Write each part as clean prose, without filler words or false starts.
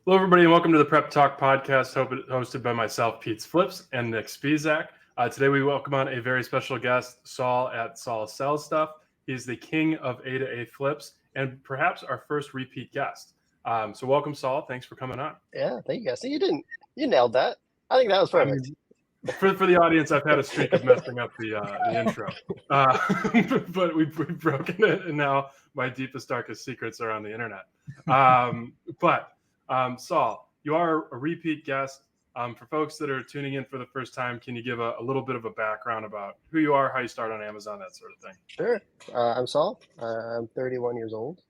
Hello, everybody, and welcome to the Prep Talk podcast hosted by myself, Pete Flips, and Nick Spizak. Today, we welcome on a very special guest, Saul at SaulSellsStuff. He's the king of A2A Flips and perhaps our first repeat guest. So welcome, Saul. Thanks for coming on. Yeah, thank you guys. So you nailed that. I think that was perfect. For the audience, I've had a streak of messing up the intro, but we've broken it, and now my deepest, darkest secrets are on the internet. Saul, you are a repeat guest. For folks that are tuning in for the first time, can you give a little bit of a background about who you are, how you start on Amazon, that sort of thing? Sure. I'm Saul. I'm 31 years old.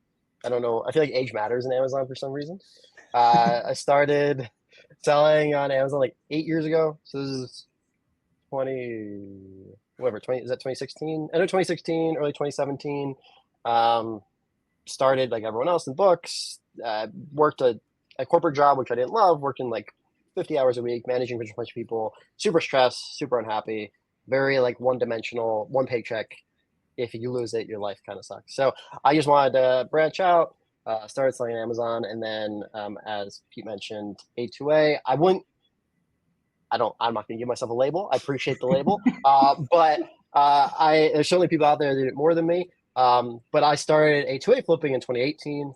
I don't know. I feel like age matters in Amazon for some reason. I started selling on Amazon like 8 years ago. So this is 20, is that 2016? I know 2016, early 2017. Started like everyone else in books. Worked a corporate job, which I didn't love, working like 50 hours a week, managing a bunch of people, super stressed, super unhappy, very like one-dimensional, one paycheck. If you lose it, your life kind of sucks. So I just wanted to branch out, started selling on Amazon, and then as Pete mentioned, A2A. I'm not going to give myself a label. I appreciate the label, but there's certainly people out there that did it more than me. But I started A2A flipping in 2018.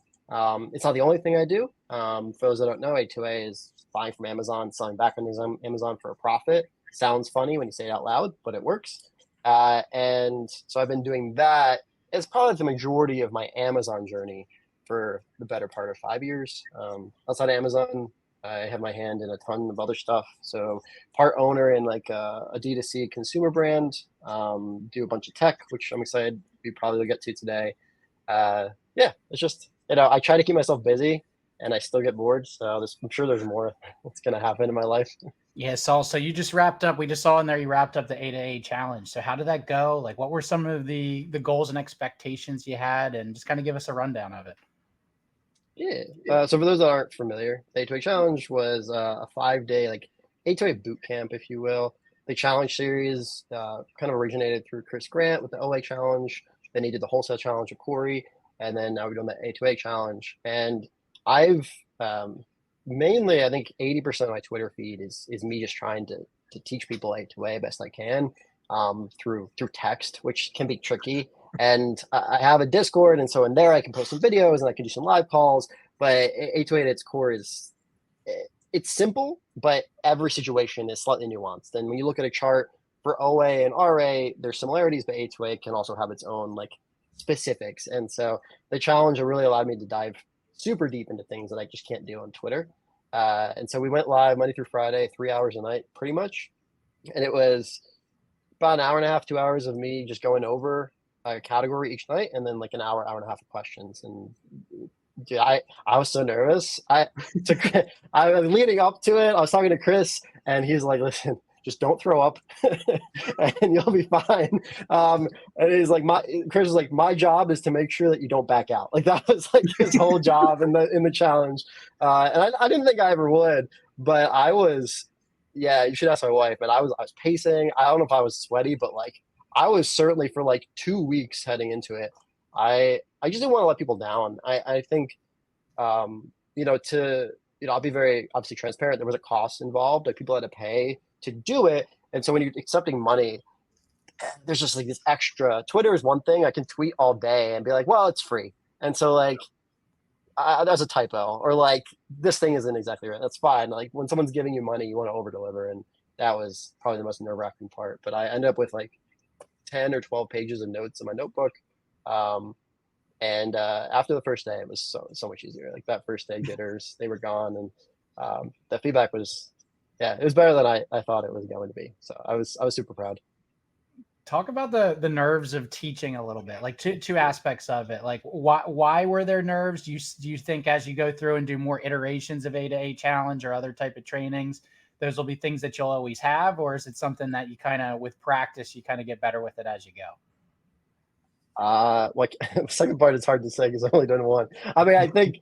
It's not the only thing I do. For those that don't know, A2A is buying from Amazon, selling back on Amazon for a profit. Sounds funny when you say it out loud, but it works. And so I've been doing that. It's probably the majority of my Amazon journey for the better part of 5 years. Outside of Amazon, I have my hand in a ton of other stuff. So part owner in like a D2C consumer brand, do a bunch of tech, which I'm excited we probably will get to today. It's just, I try to keep myself busy and I still get bored. So I'm sure there's more that's going to happen in my life. Yeah, Saul, so you just wrapped up, we just saw in there you wrapped up the A2A challenge. So how did that go? Like, what were some of the goals and expectations you had? And just kind of give us a rundown of it. Yeah. So for those that aren't familiar, the A2A challenge was a 5-day like A2A boot camp, if you will. The challenge series kind of originated through Chris Grant with the OA challenge. Then he did the wholesale challenge with Corey. And then now we're doing the A2A challenge. And I've mainly, I think 80% of my Twitter feed is me just trying to teach people A2A best I can through text, which can be tricky. And I have a Discord, and so in there I can post some videos and I can do some live calls. But A2A at its core it's simple, but every situation is slightly nuanced. And when you look at a chart for OA and RA, there's similarities, but A2A can also have its own like specifics. And so the challenge really allowed me to dive super deep into things that I just can't do on Twitter. And so we went live Monday through Friday, 3 hours a night, pretty much. And it was about an hour and a half, 2 hours of me just going over a category each night, and then like an hour and a half of questions. And dude, I was so nervous. I was leading up to it. I was talking to Chris, and he's like, "Listen, just don't throw up, and you'll be fine." And he's like, Chris was like, "My job is to make sure that you don't back out." Like that was like his whole job in the challenge. And I didn't think I ever would, but I was. Yeah, you should ask my wife. But I was pacing. I don't know if I was sweaty, but like I was certainly for like 2 weeks heading into it. I just didn't want to let people down. I think, I'll be very obviously transparent. There was a cost involved. Like people had to pay to do it. And so when you're accepting money, there's just like this extra. Twitter is one thing. I can tweet all day and be like, well, it's free. And so like, that's a typo, or like this thing isn't exactly right. That's fine. Like when someone's giving you money, you want to over deliver. And that was probably the most nerve-wracking part. But I ended up with like 10 or 12 pages of notes in my notebook. And after the first day, it was so much easier. Like that first day jitters, they were gone. And the feedback was, it was better than I thought it was going to be. So I was super proud. Talk about the nerves of teaching a little bit, like two aspects of it. Like why were there nerves? Do you think as you go through and do more iterations of A2A challenge or other type of trainings, those will be things that you'll always have? Or is it something that you kind of, with practice, you kind of get better with it as you go? Like the second part is hard to say because I've only done one. I mean, I think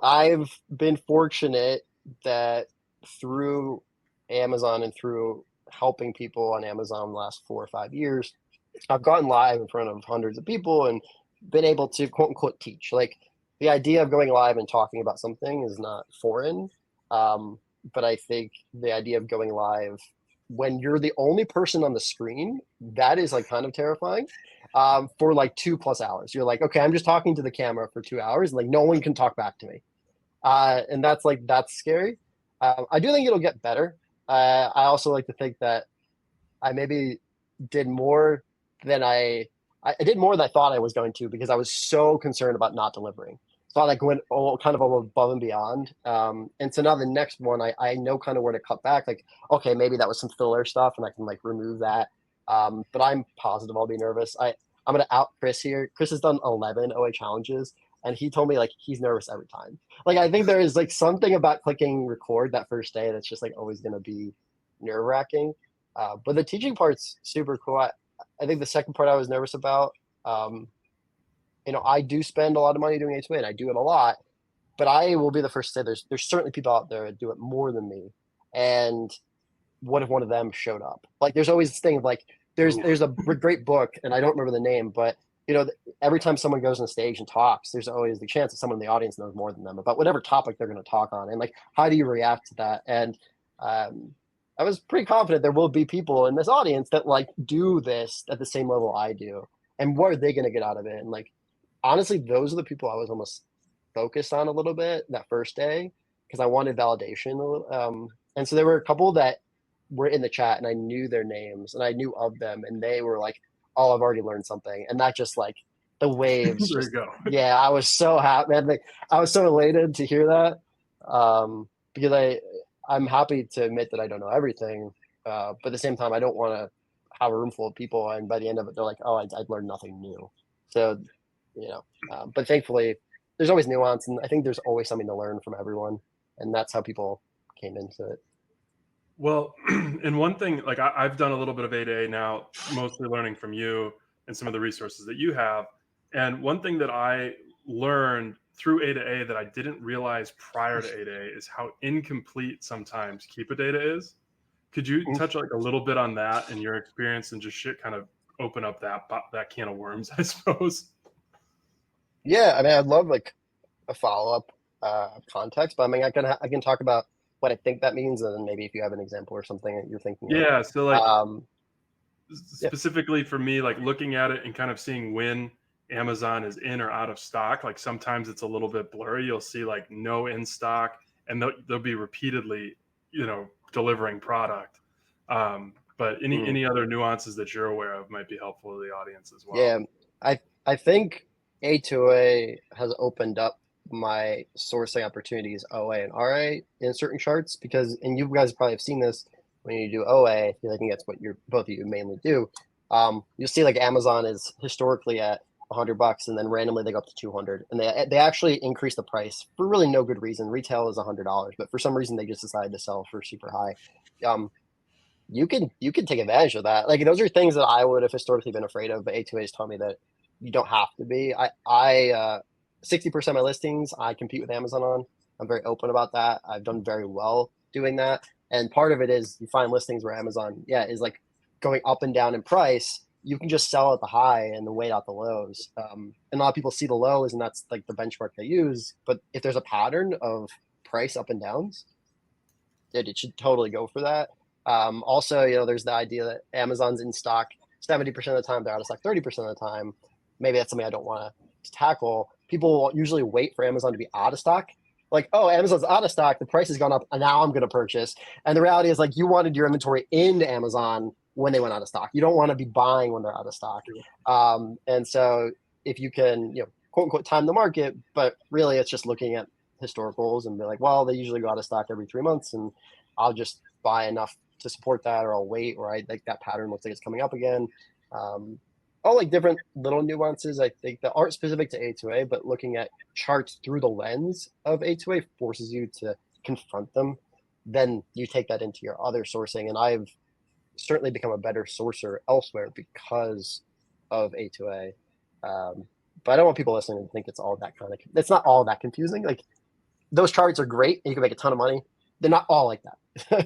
I've been fortunate that through Amazon and through helping people on Amazon the last 4 or 5 years, I've gotten live in front of hundreds of people and been able to quote unquote teach. Like the idea of going live and talking about something is not foreign. But I think the idea of going live when you're the only person on the screen, that is like kind of terrifying. For like 2+ hours, you're like, okay, I'm just talking to the camera for 2 hours, and like no one can talk back to me, and that's scary. I do think it'll get better. I also like to think that I maybe did more than I did more than I thought I was going to, because I was so concerned about not delivering. So I like went kind of above and beyond. And so now the next one, I know kind of where to cut back. Like, okay, maybe that was some filler stuff and I can like remove that. But I'm positive I'll be nervous. I'm going to out Chris here. Chris has done 11 OA challenges, and he told me like he's nervous every time. Like, I think there is like something about clicking record that first day that's just like always going to be nerve wracking. But the teaching part's super cool. I think the second part I was nervous about, I do spend a lot of money doing A2A, and I do it a lot, but I will be the first to say there's certainly people out there that do it more than me. And what if one of them showed up? Like, there's always this thing of like, there's a great book, and I don't remember the name, but every time someone goes on stage and talks, there's always the chance that someone in the audience knows more than them about whatever topic they're going to talk on. And like, how do you react to that? And I was pretty confident there will be people in this audience that like do this at the same level I do. And what are they going to get out of it? And like, honestly, those are the people I was almost focused on a little bit that first day, because I wanted validation. And so there were a couple that were in the chat, and I knew their names and I knew of them, and they were like, oh, I've already learned something. And that just like the waves. There you go. Yeah, I was so happy, man. Like, I was so elated to hear that, because I'm happy to admit that I don't know everything, but at the same time, I don't want to have a room full of people, and by the end of it, they're like, oh, I learned nothing new. So, but thankfully, there's always nuance, and I think there's always something to learn from everyone, and that's how people came into it. Well, and one thing, like I've done a little bit of A2A now, mostly learning from you and some of the resources that you have. And one thing that I learned through A2A that I didn't realize prior to A2A is how incomplete sometimes Keepa data is. Could you touch like a little bit on that and your experience, and just kind of open up that can of worms, I suppose? Yeah, I mean, I'd love like a follow-up context, but I mean, I can talk about what I think that means, and then maybe if you have an example or something that you're thinking. Yeah, so like specifically for me, like looking at it and kind of seeing when Amazon is in or out of stock. Like sometimes it's a little bit blurry. You'll see like no in stock, and they'll be repeatedly, delivering product. But any other nuances that you're aware of might be helpful to the audience as well. Yeah, I think A2A has opened up my sourcing opportunities OA and RA in certain charts, because, and you guys probably have seen this when you do OA, I think that's what both of you mainly do. You'll see like Amazon is historically at $100, and then randomly they go up to 200, and they actually increase the price for really no good reason. Retail is $100, but for some reason they just decided to sell for super high. You can take advantage of that. Like, those are things that I would have historically been afraid of, but A2A has taught me that you don't have to be. I 60% of my listings I compete with Amazon on. I'm very open about that. I've done very well doing that. And part of it is you find listings where Amazon, is like going up and down in price. You can just sell at the high and then wait out the lows. And a lot of people see the lows, and that's like the benchmark they use. But if there's a pattern of price up and downs, it should totally go for that. Also, there's the idea that Amazon's in stock 70% of the time, they're out of stock 30% of the time. Maybe that's something I don't want to tackle. People usually wait for Amazon to be out of stock. Like, oh, Amazon's out of stock, the price has gone up, and now I'm going to purchase. And the reality is, like, you wanted your inventory into Amazon when they went out of stock. You don't want to be buying when they're out of stock. And so if you can, quote unquote, time the market, but really it's just looking at historicals and be like, well, they usually go out of stock every 3 months, and I'll just buy enough to support that, or I'll wait, or I like that pattern looks like it's coming up again. All like different little nuances, I think, that aren't specific to A2A, but looking at charts through the lens of A2A forces you to confront them. Then you take that into your other sourcing, and I've certainly become a better sourcer elsewhere because of A2A. But I don't want people listening to think it's not all that confusing. Like, those charts are great and you can make a ton of money. They're not all like that.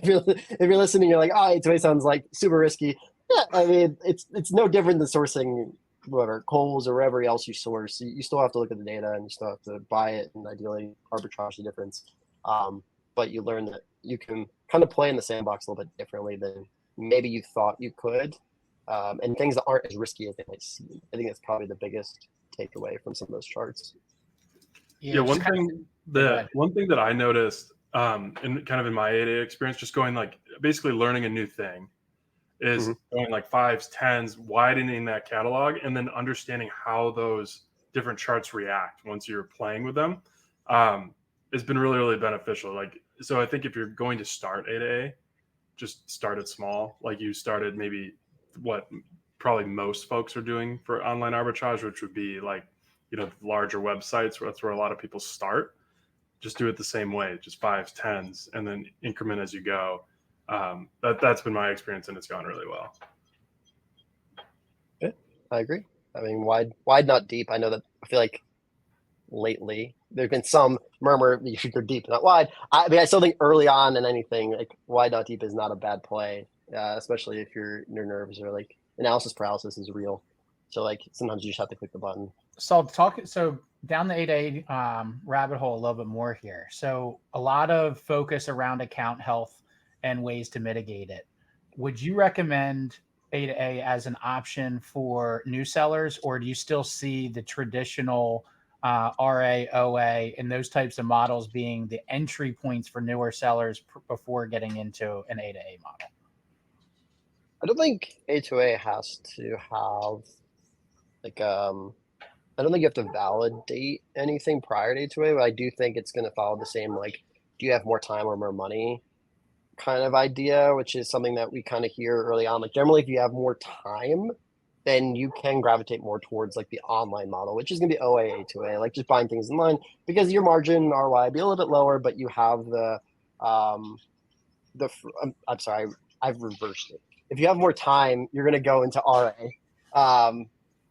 If you're listening, you're like, A2A sounds like super risky. Yeah, I mean, it's no different than sourcing whatever, Kohl's or wherever else you source, you still have to look at the data and you still have to buy it and ideally arbitrage the difference. But you learn that you can kind of play in the sandbox a little bit differently than maybe you thought you could, and things that aren't as risky as they might seem. I think that's probably the biggest takeaway from some of those charts. Yeah, one thing that I noticed in kind of in my A2A experience, just going like basically learning a new thing, is going like 5s, 10s, widening that catalog, and then understanding how those different charts react once you're playing with them. It's been really, really beneficial. Like, so I think if you're going to start A2A, just start it small. Like you started maybe what probably most folks are doing for online arbitrage, which would be like, you know, larger websites. That's where a lot of people start. Just do it the same way, just 5s, 10s, and then increment as you go. That's been my experience, and it's gone really well. Yeah, I agree. I mean, wide, not deep. I know that I feel like lately there's been some murmur that you should go deep, not wide. I mean, I still think early on in anything, like wide, not deep is not a bad play, especially if your nerves are like analysis paralysis is real. So like sometimes you just have to click the button. So down the A2A rabbit hole a little bit more here. So a lot of focus around account health and ways to mitigate it. Would you recommend A2A as an option for new sellers, or do you still see the traditional RA, OA, and those types of models being the entry points for newer sellers before getting into an A2A model? I don't think A2A has to have like I don't think you have to validate anything prior to A2A, but I do think it's going to follow the same like, do you have more time or more money kind of idea, which is something that we kind of hear early on. Like generally, if you have more time, then you can gravitate more towards like the online model, which is going to be OA, A2A, like just buying things in line, because your margin ROI be a little bit lower, but you have I'm sorry, I've reversed it. If you have more time, you're going to go into RA.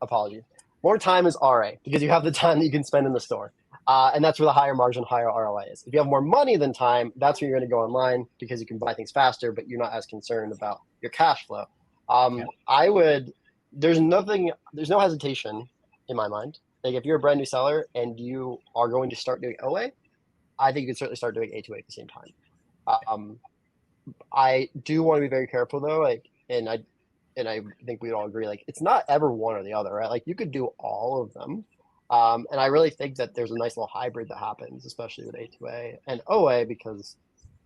Apologies. More time is RA because you have the time that you can spend in the store. And that's where the higher margin, higher ROI is. If you have more money than time, that's where you're going to go online because you can buy things faster, but you're not as concerned about your cash flow. There's no hesitation in my mind. Like if you're a brand new seller and you are going to start doing OA, I think you can certainly start doing A2A at the same time. I do want to be very careful though, like, and I think we'd all agree, like it's not ever one or the other, right? Like you could do all of them. And I really think that there's a nice little hybrid that happens, especially with A2A and OA, because,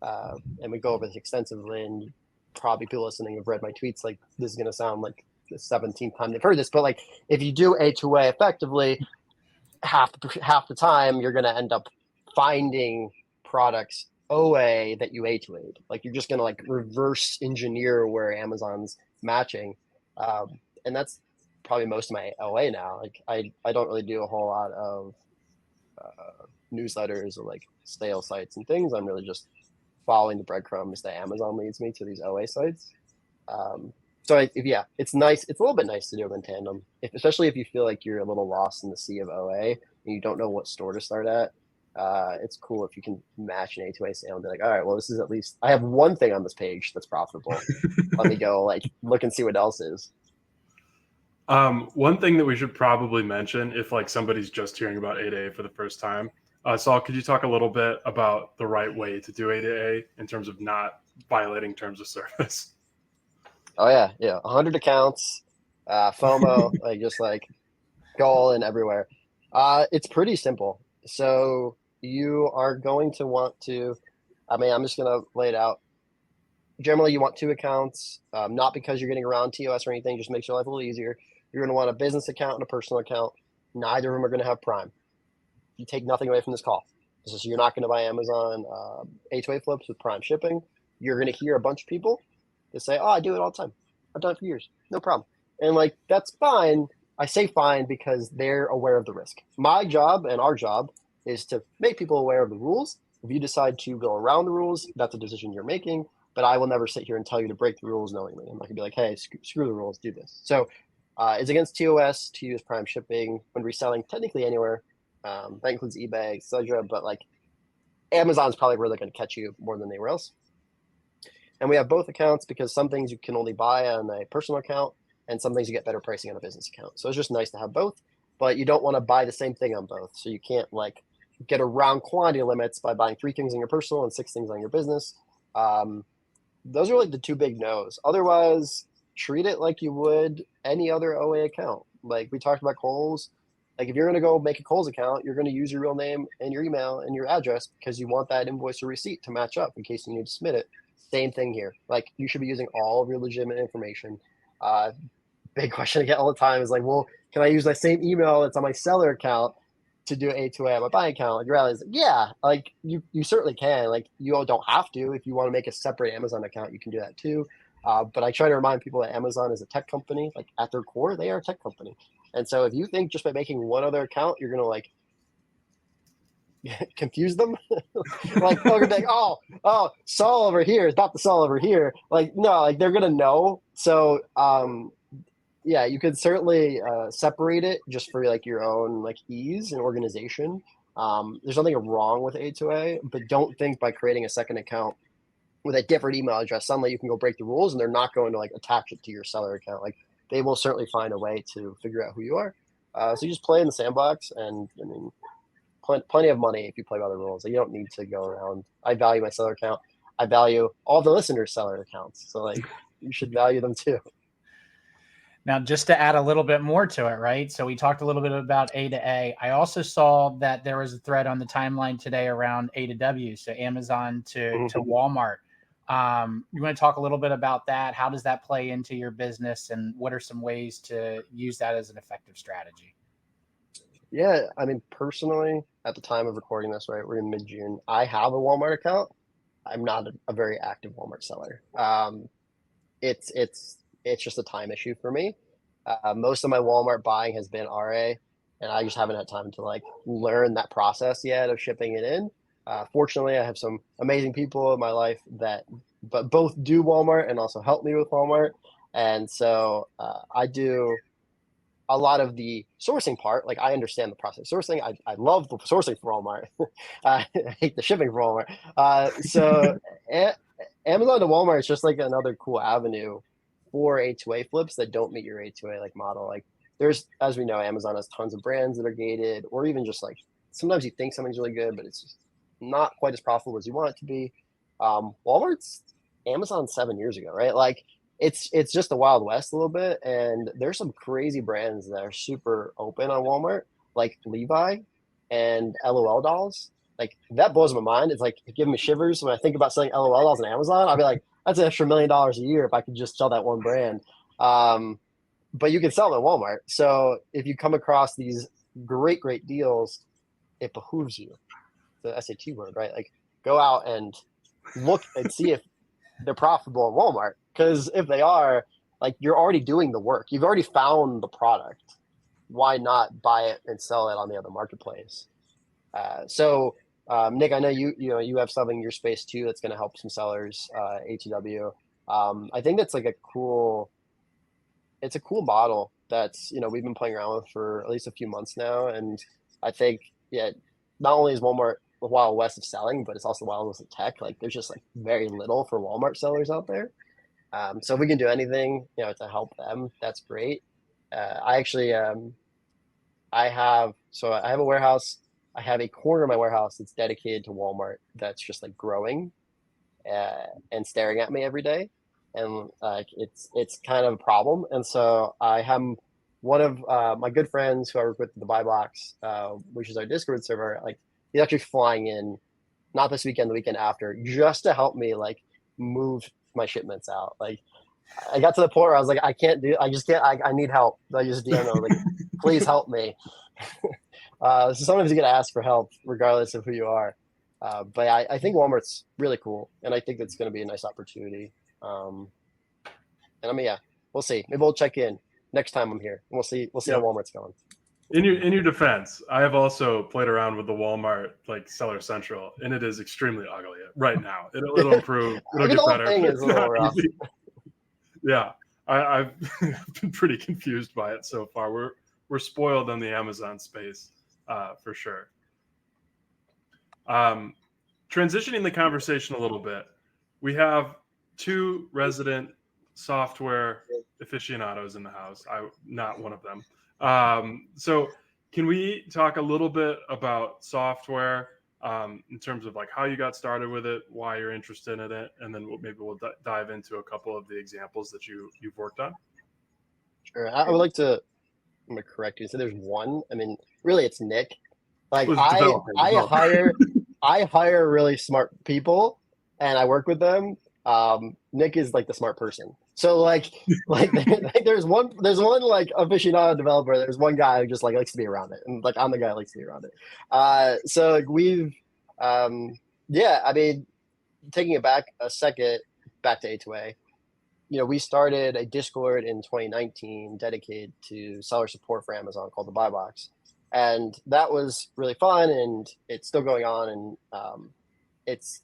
and we go over this extensively, and probably people listening have read my tweets, like this is going to sound like the 17th time they've heard this, but like if you do A2A effectively, half the time you're going to end up finding products OA that you A2A'd. Like you're just going to like reverse engineer where Amazon's matching. And that's probably most of my OA now. Like I don't really do a whole lot of newsletters or like sales sites and things. I'm really just following the breadcrumbs that Amazon leads me to these OA sites. So it's nice. It's a little bit nice to do them in tandem, especially if you feel like you're a little lost in the sea of OA and you don't know what store to start at. It's cool if you can match an A2A sale and be like, all right, well, this is at least, I have one thing on this page that's profitable. Let me go like look and see what else is. One thing that we should probably mention if like somebody's just hearing about A2A for the first time, Saul, could you talk a little bit about the right way to do A2A in terms of not violating terms of service? Oh yeah. 100 accounts, FOMO, like just like go all in everywhere. It's pretty simple. So you are going to want to, I'm just going to lay it out. Generally, you want 2 accounts, not because you're getting around TOS or anything, just makes your life a little easier. You're going to want a business account and a personal account. Neither of them are going to have Prime. You take nothing away from this call. So you're not going to buy Amazon A2A Flips with Prime shipping. You're going to hear a bunch of people that say, oh, I do it all the time. I've done it for years. No problem. And like, that's fine. I say fine because they're aware of the risk. My job and our job is to make people aware of the rules. If you decide to go around the rules, that's a decision you're making. But I will never sit here and tell you to break the rules knowingly. I'm not going to be like, hey, screw the rules, do this. So it's against TOS to use Prime shipping when reselling technically anywhere. That includes eBay, etc. But like Amazon's probably where they're going to catch you more than anywhere else. And we have both accounts because some things you can only buy on a personal account. and some things you get better pricing on a business account. So it's just nice to have both, but you don't want to buy the same thing on both. So you can't like get around quantity limits by buying 3 things on your personal and 6 things on your business. Those are like the 2 big no's. Otherwise, treat it like you would any other OA account. Like we talked about Kohl's. Like if you're going to go make a Kohl's account, you're going to use your real name and your email and your address because you want that invoice or receipt to match up in case you need to submit it. Same thing here. Like you should be using all of your legitimate information. Big question I get all the time is like, well, can I use my same email that's on my seller account to do A2A on my buying account? Like, realize, yeah, like you certainly can. Like you don't have to. If you want to make a separate Amazon account, you can do that too. But I try to remind people that Amazon is a tech company. Like at their core, they are a tech company. And so if you think just by making one other account, you're going to like confuse them, like they're gonna be like, oh, Saul over here is not the Saul over here. Like, no, like they're going to know. So, yeah, you could certainly separate it just for like your own like ease and organization. There's nothing wrong with A2A, but don't think by creating a second account with a different email address, suddenly you can go break the rules and they're not going to like attach it to your seller account. Like they will certainly find a way to figure out who you are. So you just play in the sandbox, and I mean, plenty of money if you play by the rules. You don't need to go around. I value my seller account. I value all the listeners' seller accounts. So like you should value them too. Now, just to add a little bit more to it, right? So we talked a little bit about A2A. I also saw that there was a thread on the timeline today around A2W, so Amazon to Walmart. You want to talk a little bit about that? How does that play into your business, and what are some ways to use that as an effective strategy? Yeah, I mean, personally, at the time of recording this, right, we're in mid-June. I have a Walmart account. I'm not a very active Walmart seller. It's just a time issue for me. Most of my Walmart buying has been RA, and I just haven't had time to like learn that process yet of shipping it in. Fortunately, I have some amazing people in my life that but both do Walmart and also help me with Walmart. And so I do a lot of the sourcing part. Like I understand the process of sourcing. I love the sourcing for Walmart. I hate the shipping for Walmart. So Amazon to Walmart is just like another cool avenue for A2A flips that don't meet your A2A like model. Like there's, as we know, Amazon has tons of brands that are gated, or even just like sometimes you think something's really good, but it's just not quite as profitable as you want it to be. Walmart's Amazon 7 years ago, right? Like it's just the Wild West a little bit, and there's some crazy brands that are super open on Walmart, like Levi and LOL dolls. Like that blows my mind. It's like giving me shivers when I think about selling LOL dolls on Amazon. I'll be like, that's an extra $1 million a year if I could just sell that one brand. But you can sell them at Walmart. So if you come across these great deals, it behooves you, the SAT word, right? Like go out and look and see if they're profitable at Walmart. Because if they are, like you're already doing the work. You've already found the product. Why not buy it and sell it on the other marketplace? Nick, I know you have something in your space too that's going to help some sellers, A2W. I think that's like it's a cool model that's, we've been playing around with for at least a few months now. And I think, yeah, not only is Walmart the Wild West of selling, but it's also the Wild West of tech. Like there's just like very little for Walmart sellers out there. So if we can do anything, to help them, that's great. I actually, I have a warehouse. I have a corner of my warehouse that's dedicated to Walmart that's just like growing and staring at me every day. And like it's kind of a problem. And so I have one of my good friends who I work with at the Buy Box, which is our Discord server. Like he's actually flying in, not this weekend, the weekend after, just to help me like move my shipments out. Like I got to the point where I was like, I need help. I just DM like, please help me. So sometimes you get asked for help regardless of who you are. But I think Walmart's really cool, and I think that's going to be a nice opportunity. And I mean, yeah, we'll see. Maybe we'll check in next time I'm here, and we'll see how Walmart's going. In your defense, I have also played around with the Walmart like Seller Central, and it is extremely ugly right now. It'll improve. It'll get better. Thing is a little rough. Yeah, I've been pretty confused by it so far. We're spoiled on the Amazon space for sure. Transitioning the conversation a little bit, we have 2 resident software aficionados in the house. I'm not one of them. So can we talk a little bit about software in terms of like how you got started with it, why you're interested in it, and then maybe we'll dive into a couple of the examples that you've worked on. Sure. I would like to correct you. So there's one. I mean, really, it's Nick. Like I hire really smart people, and I work with them. Nick is like the smart person. So like there's one like aficionado developer. There's one guy who just like likes to be around it, and like I'm the guy who likes to be around it. So like we've yeah, I mean, taking it back a second, back to A2A. You know, we started a Discord in 2019 dedicated to seller support for Amazon called the Buy Box, and that was really fun, and it's still going on, and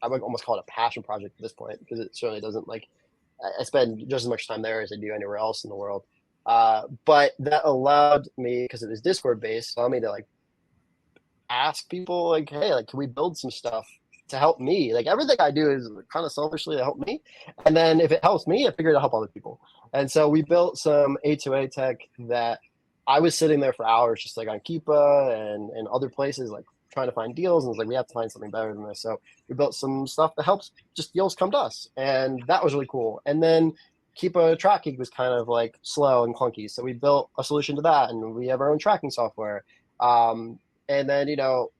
I would almost call it a passion project at this point because it certainly doesn't like I spend just as much time there as I do anywhere else in the world. But that allowed me, because it was Discord based, allowed me to like ask people like, hey, like, can we build some stuff to help me? Like everything I do is kind of selfishly to help me. And then if it helps me, I figure to help other people. And so we built some A2A tech that I was sitting there for hours, just like on Keepa and other places, like trying to find deals. And it's like, we have to find something better than this. So we built some stuff that helps just deals come to us. And that was really cool. And then Keepa tracking was kind of like slow and clunky. So we built a solution to that, and we have our own tracking software. And then, you know,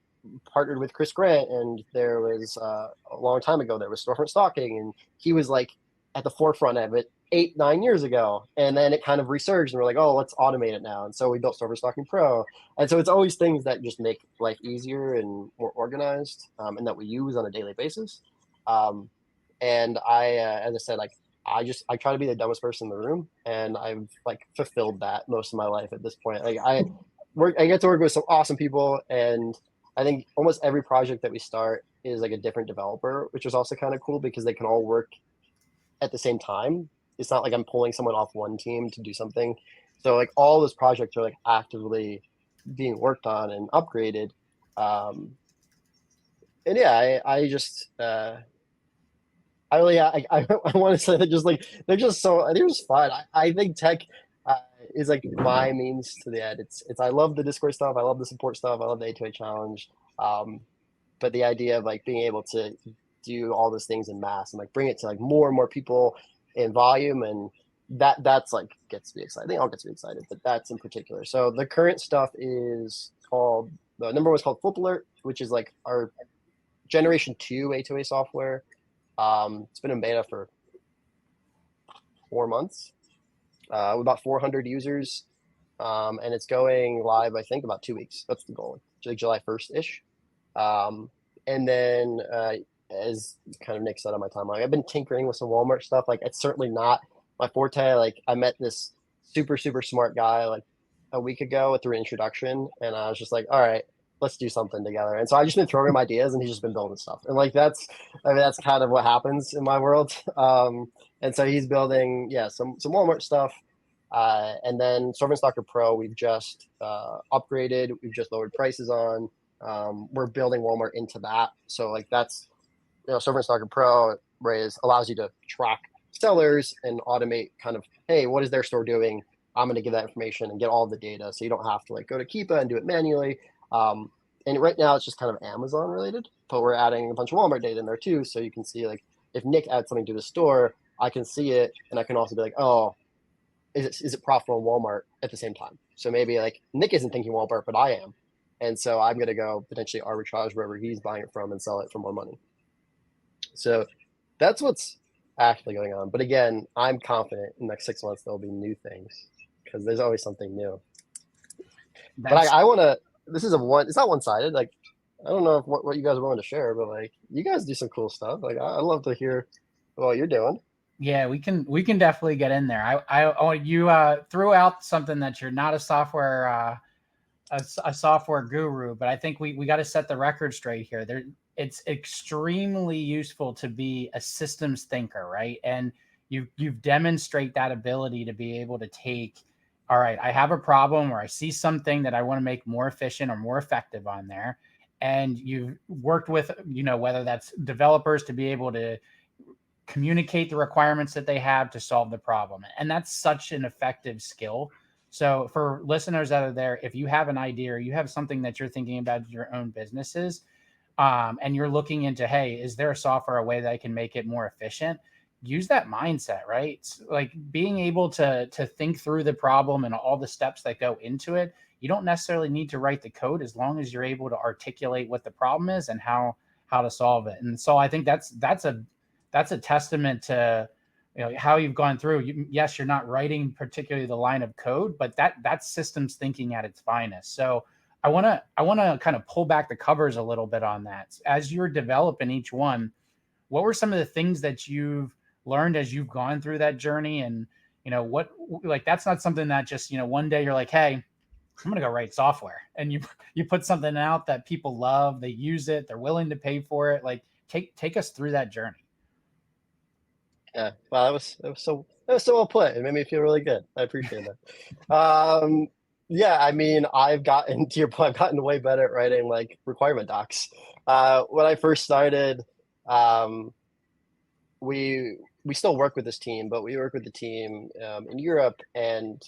partnered with Chris Grant, and there was a long time ago, there was storefront stalking, and he was like at the forefront of it 8-9 years ago. And then it kind of resurged, and we're like, oh, let's automate it now. And so we built Storefront Stalking Pro. And so it's always things that just make life easier and more organized, and that we use on a daily basis. And I, as I said, like, I try to be the dumbest person in the room, and I've like fulfilled that most of my life at this point. Like I get to work with some awesome people, and I think almost every project that we start is like a different developer, which is also kind of cool because they can all work at the same time. It's not like I'm pulling someone off one team to do something. So like all those projects are like actively being worked on and upgraded. And yeah, I just I really I want to say that just like they're just fun. I think tech is like my means to the end. It's I love the Discord stuff. I love the support stuff. I love the A2A challenge. But the idea of like being able to do all those things in mass and like bring it to like more and more people in volume, and that's like gets me excited. I think all gets me excited, but that's in particular. So the current stuff is called, the number one is called Flip Alert, which is like our generation 2 A2A software. It's been in beta for 4 months. With about 400 users, and it's going live, I think, about 2 weeks. That's the goal, like July 1st-ish. And then, as kind of Nick said on my timeline, I've been tinkering with some Walmart stuff. Like, it's certainly not my forte. Like, I met this super, super smart guy like a week ago through an introduction, and I was just like, all right, let's do something together. And so I've just been throwing him ideas, and he's just been building stuff. And like, that's kind of what happens in my world. And so he's building, some Walmart stuff. And then Storefront Stalker Pro, we've just upgraded. We've just lowered prices on. We're building Walmart into that. So like that's, Storefront Stalker Pro allows you to track sellers and automate kind of, hey, what is their store doing? I'm going to give that information and get all the data. So you don't have to like go to Keepa and do it manually. And right now it's just kind of Amazon related, but we're adding a bunch of Walmart data in there too. So you can see like if Nick adds something to the store, I can see it, and I can also be like, oh, is it profitable in Walmart at the same time? So maybe like Nick isn't thinking Walmart, but I am. And so I'm going to go potentially arbitrage wherever he's buying it from and sell it for more money. So that's what's actually going on. But again, I'm confident in the next 6 months there'll be new things because there's always something new. But I want to, it's not one-sided. Like, I don't know what you guys are willing to share, but like you guys do some cool stuff. Like I'd love to hear what you're doing. Yeah, we can definitely get in there. You threw out something that you're not a software guru, but I think we got to set the record straight here. It's extremely useful to be a systems thinker, right? And you've demonstrate that ability to be able to take, all right, I have a problem or I see something that I want to make more efficient or more effective on there, and you've worked with whether that's developers to be able to communicate the requirements that they have to solve the problem. And that's such an effective skill. So for listeners out of there, if you have an idea or you have something that you're thinking about your own businesses, and you're looking into, hey, is there a software, a way that I can make it more efficient? Use that mindset, right? It's like being able to think through the problem and all the steps that go into it. You don't necessarily need to write the code as long as you're able to articulate what the problem is and how to solve it. And so I think that's a testament to, you know, how you've gone through. Yes, you're not writing particularly the line of code, but that's systems thinking at its finest. So I want to kind of pull back the covers a little bit on that. As you're developing each one, what were some of the things that you've learned as you've gone through that journey? And, you know, what, like, that's not something that just, you know, one day you're like, hey, I'm going to go write software, and you put something out that people love, they use it, they're willing to pay for it. Like, take us through that journey. Yeah, wow, that was so well put. It made me feel really good. I appreciate that. Yeah, I mean, I've gotten to your point. I've gotten way better at writing like requirement docs. When I first started, we still work with this team, but we work with the team in Europe, and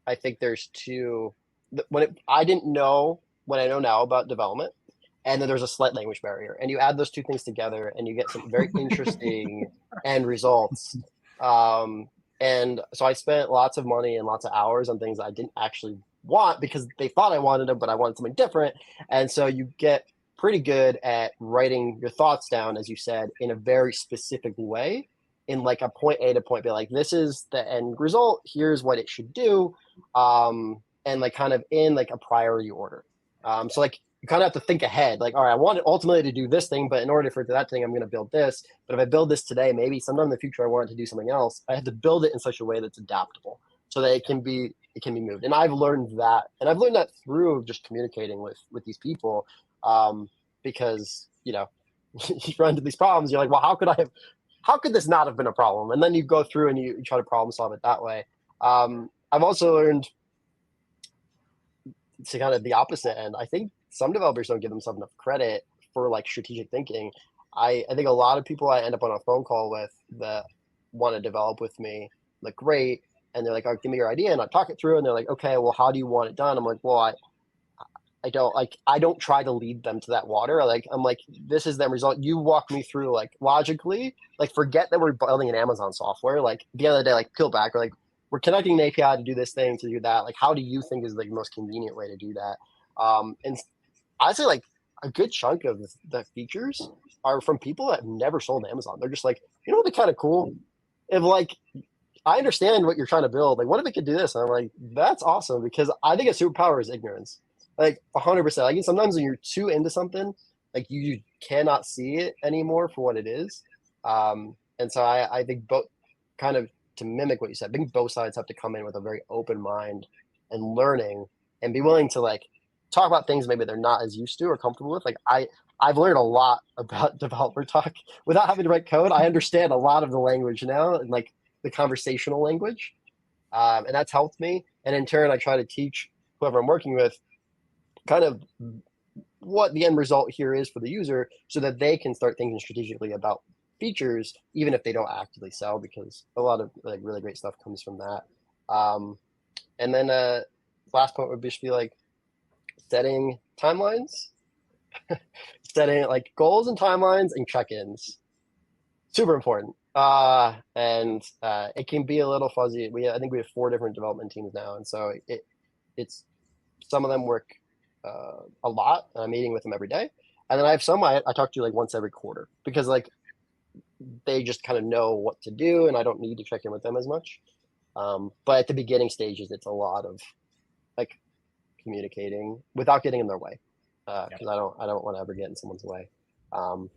I think there's two. I didn't know what I know now about development, and then there's a slight language barrier, and you add those two things together, and you get some very interesting end results. And so I spent lots of money and lots of hours on things I didn't actually want because they thought I wanted them, but I wanted something different. And so you get pretty good at writing your thoughts down, as you said, in a very specific way, in like a point A to point B, like this is the end result, here's what it should do, and like kind of in like a priority order. So like you kind of have to think ahead, like, all right, I want it ultimately to do this thing, but in order for that thing, I'm going to build this. But if I build this today, maybe sometime in the future, I want it to do something else. I have to build it in such a way that's adaptable so that it can be moved. And I've learned that, through just communicating with these people, because, you know, you run into these problems. You're like, well, how could this not have been a problem? And then you go through and you try to problem solve it that way. I've also learned to kind of the opposite end. I think some developers don't give themselves enough credit for like strategic thinking. I think a lot of people I end up on a phone call with that want to develop with me, like, great. And they're like, oh, give me your idea. And I talk it through and they're like, okay, well, how do you want it done? I'm like, well, I don't try to lead them to that water. I'm like, this is the result. You walk me through, like, logically, like, forget that we're building an Amazon software. Like, at the end of the day, like, peel back, or like, we're connecting an API to do this thing, to do that. Like, how do you think is the most convenient way to do that? And I'd say like a good chunk of the features are from people that have never sold on Amazon. They're just like, you know, what'd be kind of cool if, like, I understand what you're trying to build. Like, what if it could do this? And I'm like, that's awesome, because I think a superpower is ignorance. Like 100%. Like, sometimes when you're too into something, like you cannot see it anymore for what it is. And so I think both, kind of to mimic what you said, I think both sides have to come in with a very open mind and learning, and be willing to like talk about things maybe they're not as used to or comfortable with. Like I've learned a lot about developer talk without having to write code. I understand a lot of the language now, and like the conversational language, and that's helped me. And in turn, I try to teach whoever I'm working with kind of what the end result here is for the user, so that they can start thinking strategically about features, even if they don't actively sell, because a lot of like really great stuff comes from that. And then last point would just be like setting timelines, setting like goals and timelines and check-ins. Super important. And it can be a little fuzzy. I think we have 4 different development teams now, and so it's some of them work a lot, and I'm meeting with them every day. And then I have some I talk to like once every quarter, because like they just kind of know what to do, and I don't need to check in with them as much. But at the beginning stages, it's a lot of like communicating without getting in their way, because I don't want to ever get in someone's way. And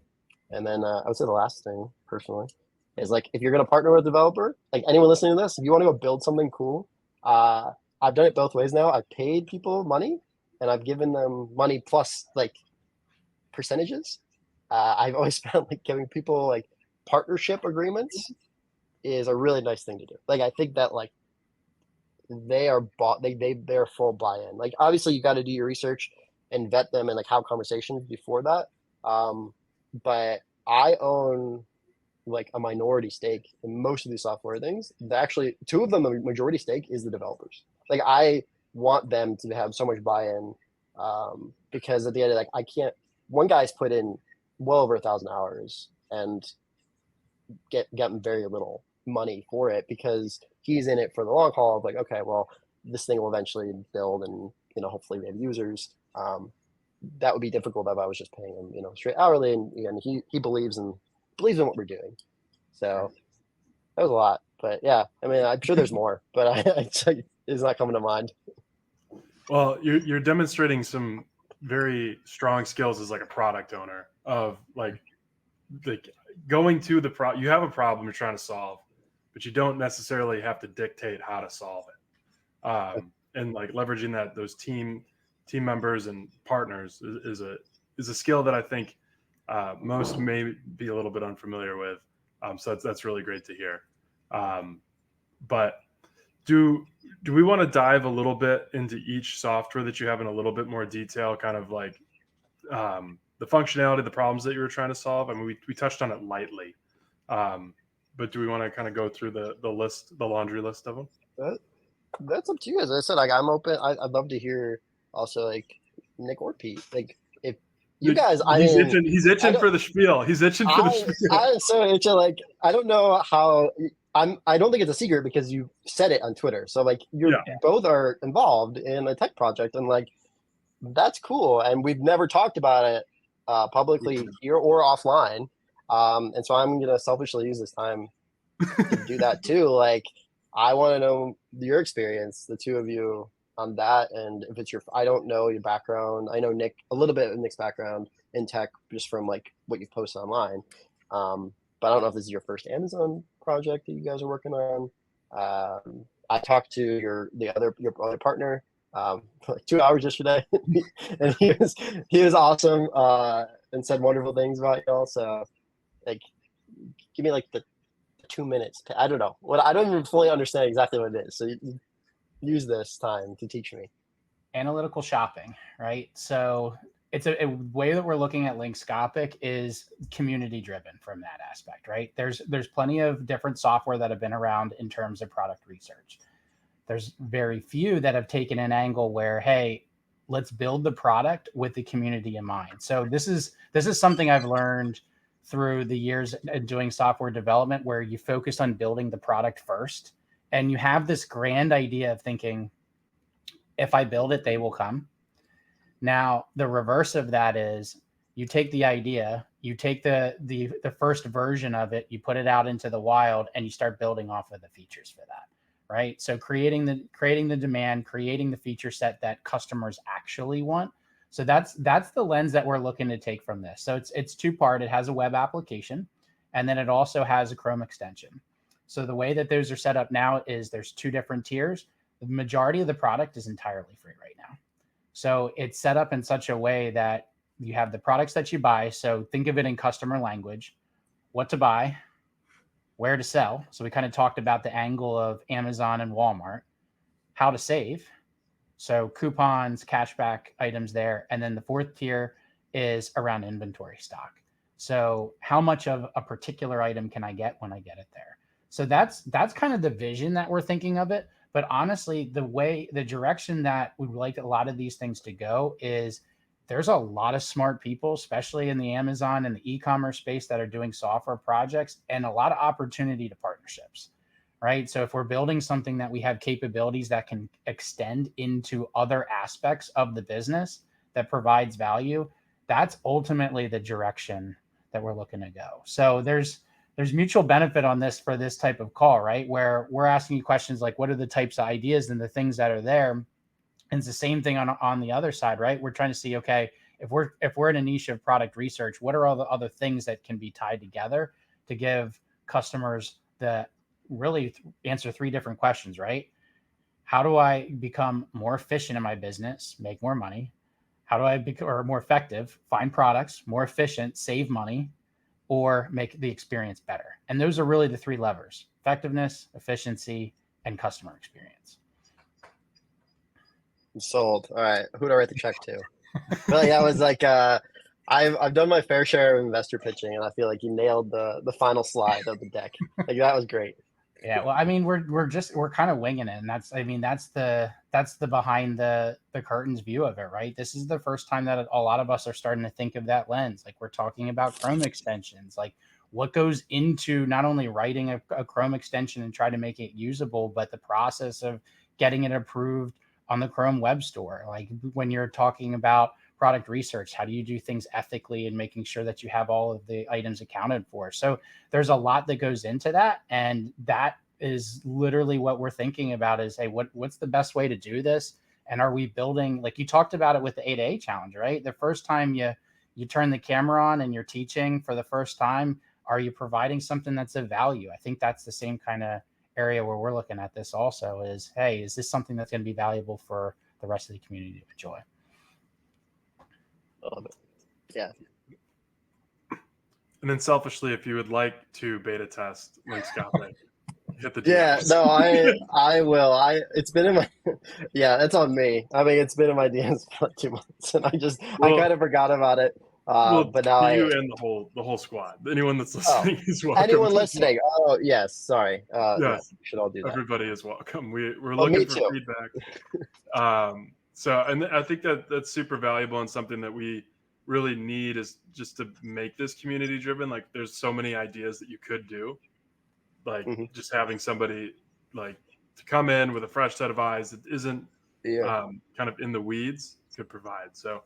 then I would say the last thing, personally, is like, if you're going to partner with a developer, like anyone listening to this, if you want to go build something cool, I've done it both ways now. I've paid people money, and I've given them money plus like percentages. I've always found like giving people like partnership agreements is a really nice thing to do. Like, I think that like they are they're full buy-in. Like, obviously you got to do your research and vet them and like have conversations before that. But I own like a minority stake in most of these software things. Actually, two of them, the majority stake is the developers. Like I want them to have so much buy-in because at the end of like I can't. One guy's put in well over 1,000 hours and gotten very little money for it because he's in it for the long haul of like, okay, well, this thing will eventually build and, hopefully we have users. That would be difficult if I was just paying him, straight hourly. And he believes in what we're doing. So that was a lot, but yeah, I mean, I'm sure there's more, but it's not coming to mind. Well, you're demonstrating some very strong skills as like a product owner of like going to the you have a problem you're trying to solve, but you don't necessarily have to dictate how to solve it. And like leveraging those team members and partners is a skill that I think most may be a little bit unfamiliar with. So that's really great to hear. But do we want to dive a little bit into each software that you have in a little bit more detail, kind of like the functionality, the problems that you were trying to solve? I mean, we touched on it lightly, but do we want to kind of go through the list, the laundry list of them? That's up to you guys. As I said, like I'm open. I'd love to hear also like Nick or Pete. Like if you guys, he's itching for the spiel. He's itching for the spiel. I'm so itching. Like I don't know how. I don't think it's a secret because you said it on Twitter. So like you both are involved in a tech project, and like that's cool. And we've never talked about it publicly here or offline. And so I'm gonna selfishly use this time to do that too. Like I want to know your experience, the two of you, on that, and if it's I don't know your background. I know Nick a little bit of Nick's background in tech just from like what you've posted online. But I don't know if this is your first Amazon project that you guys are working on. I talked to your other partner for like 2 hours yesterday, and he was awesome and said wonderful things about y'all. So like, give me like the 2 minutes. I don't know what I don't even fully understand exactly what it is. So you use this time to teach me. Analytical shopping, right? So it's a way that we're looking at Linkscopic is community driven from that aspect, right? There's plenty of different software that have been around in terms of product research. There's very few that have taken an angle where, hey, let's build the product with the community in mind. So this is something I've learned through the years of doing software development, where you focus on building the product first, and you have this grand idea of thinking, if I build it, they will come. Now, the reverse of that is you take the idea, you take the first version of it, you put it out into the wild, and you start building off of the features for that, right? So creating the demand, creating the feature set that customers actually want. So that's the lens that we're looking to take from this. So it's two-part. It has a web application, and then it also has a Chrome extension. So the way that those are set up now is there's two different tiers. The majority of the product is entirely free right now. So it's set up in such a way that you have the products that you buy. So think of it in customer language, what to buy, where to sell. So we kind of talked about the angle of Amazon and Walmart, how to save. So coupons, cashback items there. And then the fourth tier is around inventory stock. So how much of a particular item can I get when I get it there? So that's kind of the vision that we're thinking of it. But honestly, the direction that we would like a lot of these things to go is there's a lot of smart people, especially in the Amazon and the e-commerce space, that are doing software projects, and a lot of opportunity to partnerships, right? So if we're building something that we have capabilities that can extend into other aspects of the business that provides value, that's ultimately the direction that we're looking to go. So there's mutual benefit on this for this type of call, right? Where we're asking you questions like, what are the types of ideas and the things that are there? And it's the same thing on the other side, right? We're trying to see, okay, if we're in a niche of product research, what are all the other things that can be tied together to give customers really answer three different questions, right? How do I become more efficient in my business, make more money? How do I become more effective, find products, more efficient, save money, or make the experience better? And those are really the three levers: effectiveness, efficiency, and customer experience. I'm sold. All right. Who do I write the check to? Well, yeah, I was like, I've done my fair share of investor pitching, and I feel like you nailed the final slide of the deck. Like that was great. Yeah, well, I mean, we're kind of winging it, and that's the behind the curtains view of it, right? This is the first time that a lot of us are starting to think of that lens. Like we're talking about Chrome extensions, like what goes into not only writing a Chrome extension and try to make it usable, but the process of getting it approved on the Chrome Web Store. Like when you're talking about product research, how do you do things ethically and making sure that you have all of the items accounted for? So there's a lot that goes into that, and that is literally what we're thinking about is, hey, what's the best way to do this? And are we building, like you talked about it with the A2A challenge, right? The first time you turn the camera on and you're teaching for the first time, are you providing something that's of value? I think that's the same kind of area where we're looking at this also is, hey, is this something that's going to be valuable for the rest of the community to enjoy? I love it. Yeah. And then selfishly, if you would like to beta test, links got right. Hit the Yeah, DMs. no, I will. It's been in my yeah, that's on me. I mean, it's been in my DMs for like 2 months, and I kind of forgot about it. But now you and the whole squad, anyone that's listening is welcome. Anyone listening? Oh yes, sorry. Yes, yeah, we should all do that. Everybody is welcome. We're looking for feedback. So, and I think that's super valuable and something that we really need is just to make this community driven. Like there's so many ideas that you could do. Like just having somebody like to come in with a fresh set of eyes that isn't kind of in the weeds could provide. So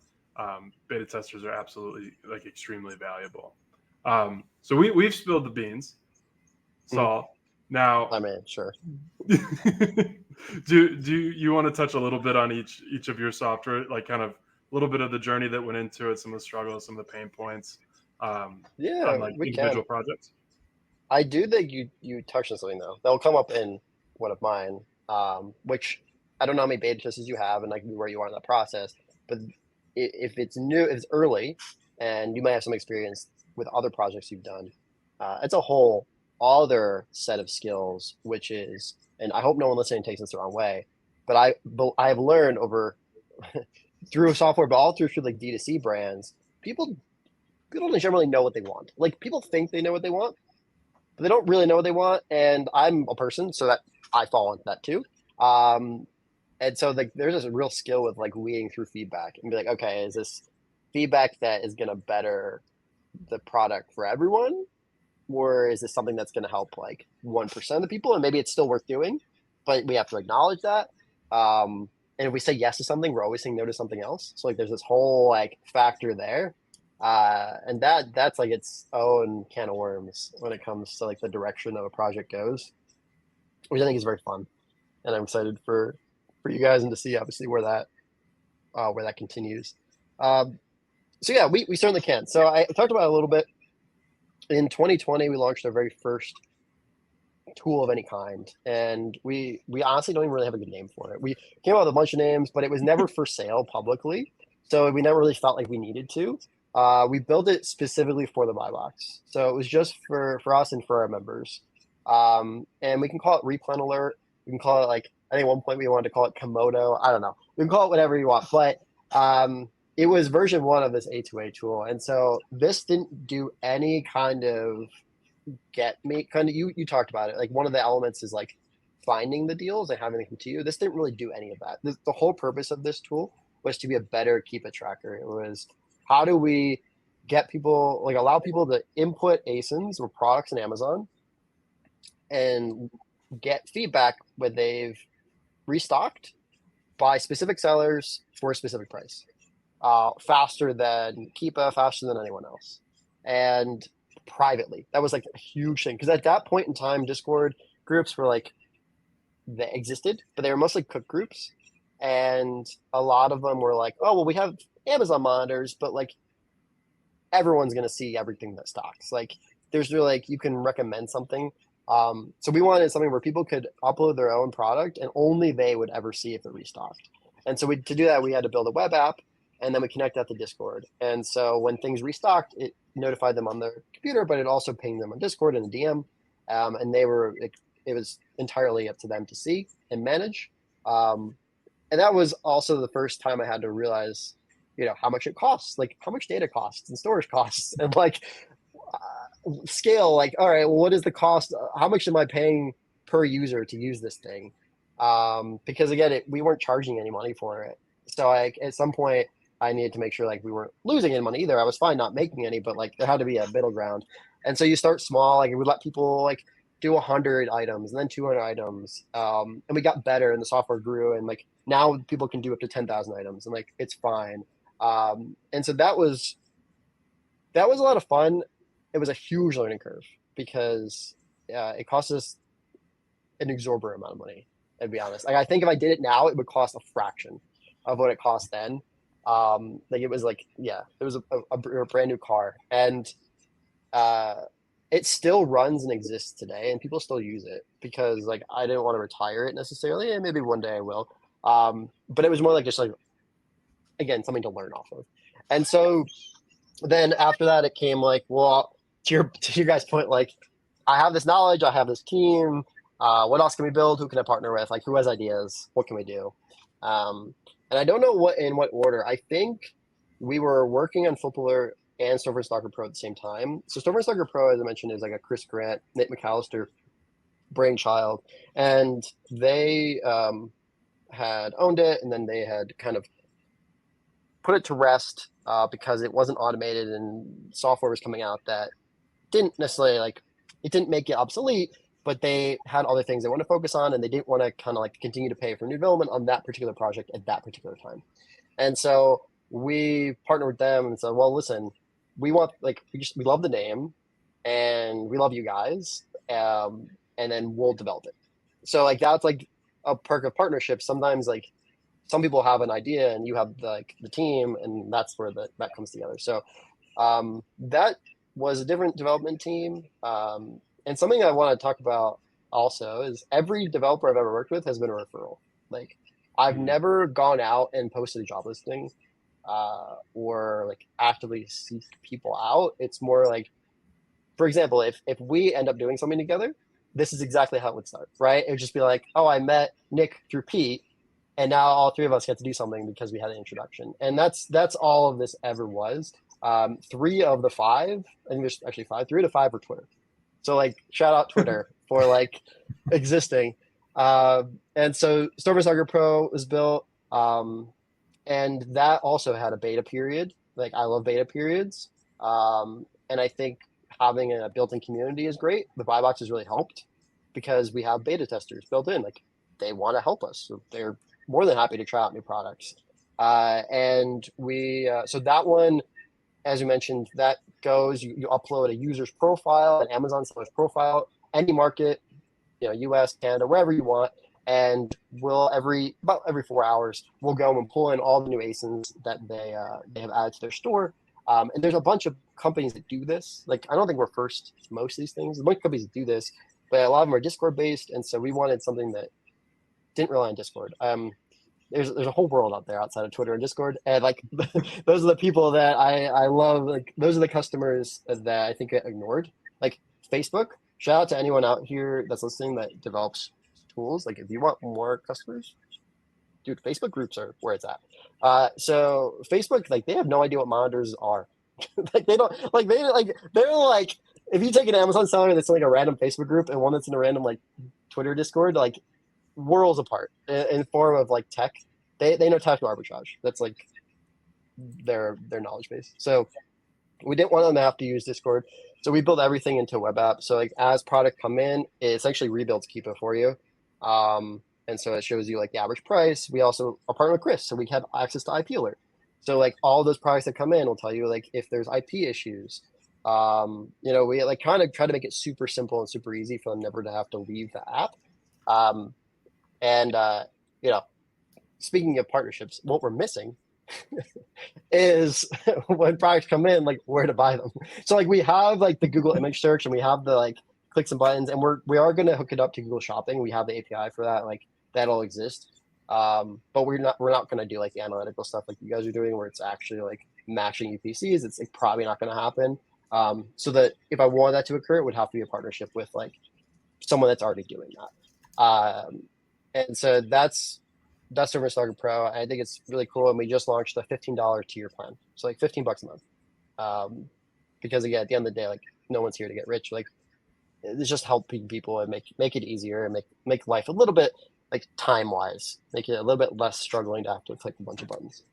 beta testers are absolutely like extremely valuable. So we've spilled the beans, Saul. Now, I mean, sure. do you want to touch a little bit on each of your software, like kind of a little bit of the journey that went into it, some of the struggles, some of the pain points, on like individual projects? I do think you touched on something though. That'll come up in one of mine, which I don't know how many beta testers you have and like where you are in that process. But if it's new, if it's early, and you might have some experience with other projects you've done, it's a whole other set of skills, which is, and I hope no one listening takes this the wrong way, but I have learned over through software, but all through like D2C brands, people don't generally know what they want. Like people think they know what they want, but they don't really know what they want. And I'm a person, so that I fall into that too. And so like there's this real skill with like weeding through feedback and be like, okay, is this feedback that is going to better the product for everyone? Or is this something that's going to help like 1% of the people? And maybe it's still worth doing, but we have to acknowledge that. And if we say yes to something, we're always saying no to something else. So like there's this whole like factor there. And that's like its own can of worms when it comes to like the direction of a project goes, which I think is very fun. And I'm excited for you guys and to see obviously where that continues. So yeah, we certainly can. So I talked about it a little bit. In 2020, we launched our very first tool of any kind, and we honestly don't even really have a good name for it. We came up with a bunch of names, but it was never for sale publicly, so we never really felt like we needed to. We built it specifically for the buy box, so it was just for us and for our members. And we can call it Replan Alert. We can call it like, I think at one point we wanted to call it Komodo. I don't know. We can call it whatever you want, but it was version 1 of this A2A tool. And so this didn't do any kind of you talked about it. Like one of the elements is like finding the deals and having them come to you. This didn't really do any of that. The whole purpose of this tool was to be a better Keepa tracker. It was, how do we get people, like allow people to input ASINs or products in Amazon and get feedback when they've restocked by specific sellers for a specific price, faster than Keepa, faster than anyone else, and privately. That was like a huge thing, because at that point in time, Discord groups were like, they existed, but they were mostly cook groups, and a lot of them were like, oh well, we have Amazon monitors, but like everyone's gonna see everything that stocks. Like there's really like, you can recommend something. So we wanted something where people could upload their own product and only they would ever see if it restocked. And so to do that, we had to build a web app, and then we connect that to Discord. And so when things restocked, it notified them on their computer, but it also pinged them on Discord in a DM. And it was entirely up to them to see and manage. And that was also the first time I had to realize how much it costs, like how much data costs and storage costs, and like scale, like, all right, well, what is the cost? How much am I paying per user to use this thing? Because again, we weren't charging any money for it. So like at some point I needed to make sure like we weren't losing any money either. I was fine not making any, but like there had to be a middle ground. And so you start small, like we let people like do 100 items and then 200 items. And we got better and the software grew, and like now people can do up to 10,000 items and like it's fine. And so that was a lot of fun. It was a huge learning curve because it cost us an exorbitant amount of money, to be honest. Like I think if I did it now, it would cost a fraction of what it cost then. Like it was like, yeah, it was a brand new car, and it still runs and exists today, and people still use it because like I didn't want to retire it necessarily, and maybe one day I will. But it was more like just like, again, something to learn off of. And so then after that, it came like, well, to your guys' point, like I have this knowledge, I have this team. What else can we build? Who can I partner with? Like, who has ideas? What can we do? And I don't know in what order. I think we were working on Flip Alert and Storar Pro at the same time. So Storar Pro, as I mentioned, is like a Chris Grant, Nate McAllister brainchild, and they had owned it, and then they had kind of put it to rest because it wasn't automated, and software was coming out that didn't necessarily like, it didn't make it obsolete, but they had other things they want to focus on, and they didn't want to kind of like continue to pay for new development on that particular project at that particular time. And so we partnered with them and said, well, listen, we want like, we love the name and we love you guys, and then we'll develop it. So like that's like a perk of partnership. Sometimes like some people have an idea and you have the team, and that's where that comes together. So that was a different development team. And something I want to talk about also is every developer I've ever worked with has been a referral. Like I've never gone out and posted a job listing or like actively seek people out. It's more like, for example, if we end up doing something together, this is exactly how it would start, right? It would just be like, oh, I met Nick through Pete, and now all three of us get to do something because we had an introduction. And that's all of this ever was. 3 of the 5, I think there's actually 5, 3 to 5 were Twitter. So like shout out Twitter for like existing. And so Storar Pro was built, and that also had a beta period. Like I love beta periods. And I think having a built-in community is great. The buy box has really helped because we have beta testers built in. Like they want to help us. So they're more than happy to try out new products. And we, so that one, as you mentioned, that goes, you upload a user's profile, an Amazon seller's profile, any market, US, Canada, wherever you want. And we'll about every 4 hours, we'll go and pull in all the new ASINs that they have added to their store. And there's a bunch of companies that do this. Like, I don't think we're first to most of these things. There's a bunch of companies that do this, but a lot of them are Discord based. And so we wanted something that didn't rely on Discord. There's a whole world out there outside of Twitter and Discord, and like those are the people that I love. Like those are the customers that I think get ignored. Like Facebook. Shout out to anyone out here that's listening that develops tools. Like if you want more customers, dude, Facebook groups are where it's at. So Facebook, like they have no idea what monitors are. Like they don't like they're like if you take an Amazon seller that's in like a random Facebook group and one that's in a random like Twitter Discord, like worlds apart in form of like tech. They know tactical arbitrage. That's like their knowledge base. So we didn't want them to have to use Discord. So we built everything into a web app. So like as product come in, it essentially rebuilds Keepa for you. And so it shows you like the average price. We also are partnered with Chris, so we have access to IP Alert. So like all those products that come in will tell you like if there's IP issues. We like kind of try to make it super simple and super easy for them never to have to leave the app. Speaking of partnerships, what we're missing is when products come in, like where to buy them. So like we have like the Google image search and we have the like clicks and buttons, and we are going to hook it up to Google Shopping. We have the API for that. Like that'll exist. But we're not going to do like the analytical stuff like you guys are doing where it's actually like matching UPCs. It's like, probably not going to happen. So that if I want that to occur, it would have to be a partnership with like someone that's already doing that. And so that's that's Storar Pro. I think it's really cool, and we just launched a $15 tier plan, so like $15 a month. Because again, at the end of the day, like no one's here to get rich. Like it's just helping people and make it easier and make life a little bit like time wise, make it a little bit less struggling to have to click a bunch of buttons.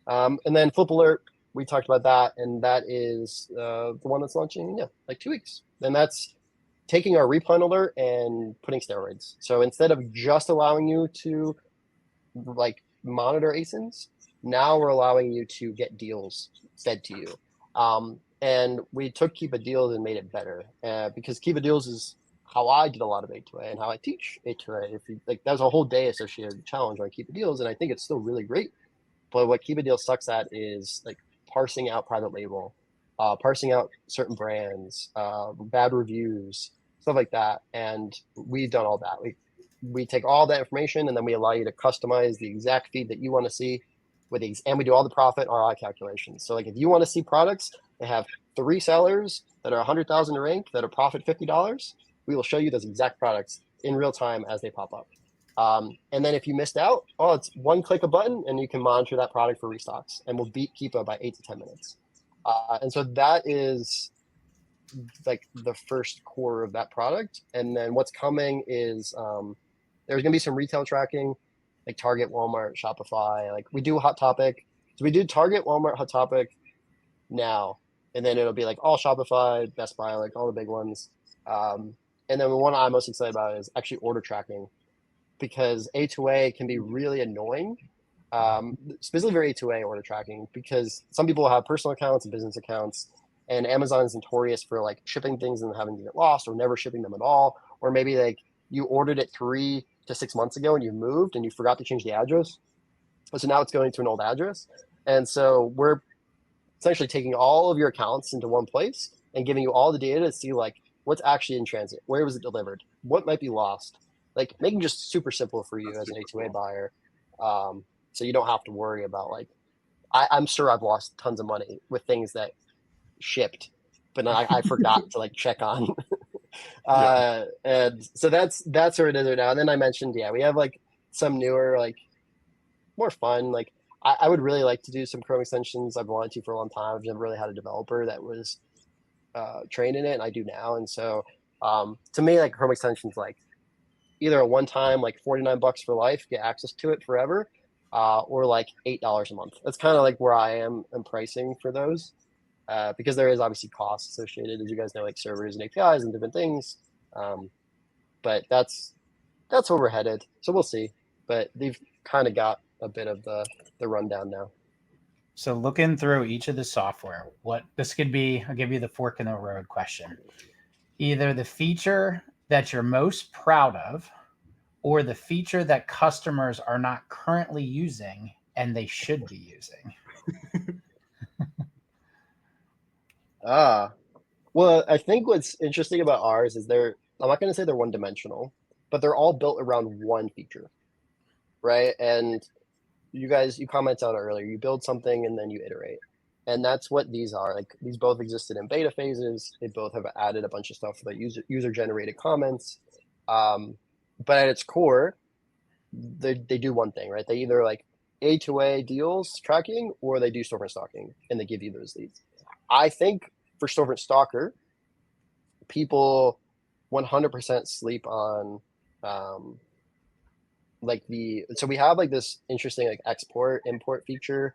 And then Flip Alert, we talked about that, and that is the one that's launching like 2 weeks. And that's taking our Replan Alert and putting steroids. So instead of just allowing you to like monitor ASINs, now we're allowing you to get deals fed to you. And we took Keepa deals and made it better because Keepa deals is how I did a lot of A2A and how I teach A2A. If you like, that was a whole day associated challenge on Keepa deals, and I think it's still really great. But what Keepa deals sucks at is like parsing out private label, parsing out certain brands, bad reviews, stuff like that. And we've done all that. We take all that information and then we allow you to customize the exact feed that you want to see with these, and we do all the profit ROI calculations. So like if you want to see products that have 3 sellers that are 100,000 to rank that are profit $50, we will show you those exact products in real time as they pop up. And then if you missed out, it's one click a button and you can monitor that product for restocks, and we'll beat Keepa by 8 to 10 minutes. And so that is like the first core of that product. And then what's coming is there's going to be some retail tracking, like Target, Walmart, Shopify. Like we do Hot Topic. So we do Target, Walmart, Hot Topic now, and then it'll be like all Shopify, Best Buy, like all the big ones. And then the one I'm most excited about is actually order tracking, because A2A can be really annoying, specifically for A2A order tracking, because some people have personal accounts and business accounts, and Amazon is notorious for like shipping things and having to get lost or never shipping them at all. Or maybe like you ordered it 3 to 6 months ago and you moved and you forgot to change the address. So now it's going to an old address. And so we're essentially taking all of your accounts into one place and giving you all the data to see like what's actually in transit, where was it delivered, what might be lost, like making just super simple for you as an A2A buyer. So you don't have to worry about like, I'm sure I've lost tons of money with things that shipped, but I forgot to like check on. And so that's where it is right now. And then I mentioned, we have like some newer, like more fun, like I would really like to do some Chrome extensions. I've wanted to for a long time. I've never really had a developer that was trained in it, and I do now. And so to me, like Chrome extensions, like either a one-time like $49 for life, get access to it forever, or like $8 a month. That's kind of like where I am in pricing for those, because there is obviously costs associated, as you guys know, like servers and APIs and different things. But that's where we're headed. So we'll see. But they've kind of got a bit of the rundown now. So looking through each of the software, what this could be, I'll give you the fork in the road question. Either the feature that you're most proud of, or the feature that customers are not currently using and they should be using. Well, I think what's interesting about ours is I'm not going to say they're one-dimensional, but they're all built around one feature, right? And you commented on it earlier, you build something and then you iterate. And that's what these are. Like these both existed in beta phases. They both have added a bunch of stuff for the user-generated comments. But at its core, they do one thing, right? They either like A2A deals tracking, or they do storefront stalking, and they give you those leads. I think for storefront stalker, people 100% sleep on so we have like this interesting like export import feature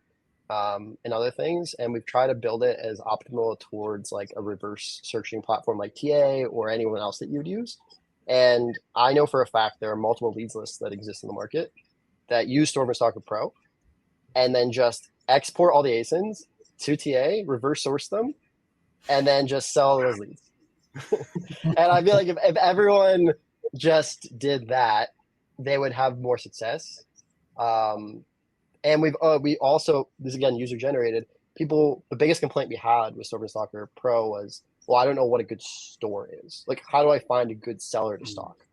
and other things, and we've tried to build it as optimal towards like a reverse searching platform like TA or anyone else that you'd use. And I know for a fact there are multiple leads lists that exist in the market that use Storar Pro and then just export all the ASINs to TA, reverse source them, and then just sell those leads. And I feel like if everyone just did that, they would have more success. And we also, this again, user generated, the biggest complaint we had with Storar Pro was, well, I don't know what a good store is. Like, how do I find a good seller to stock?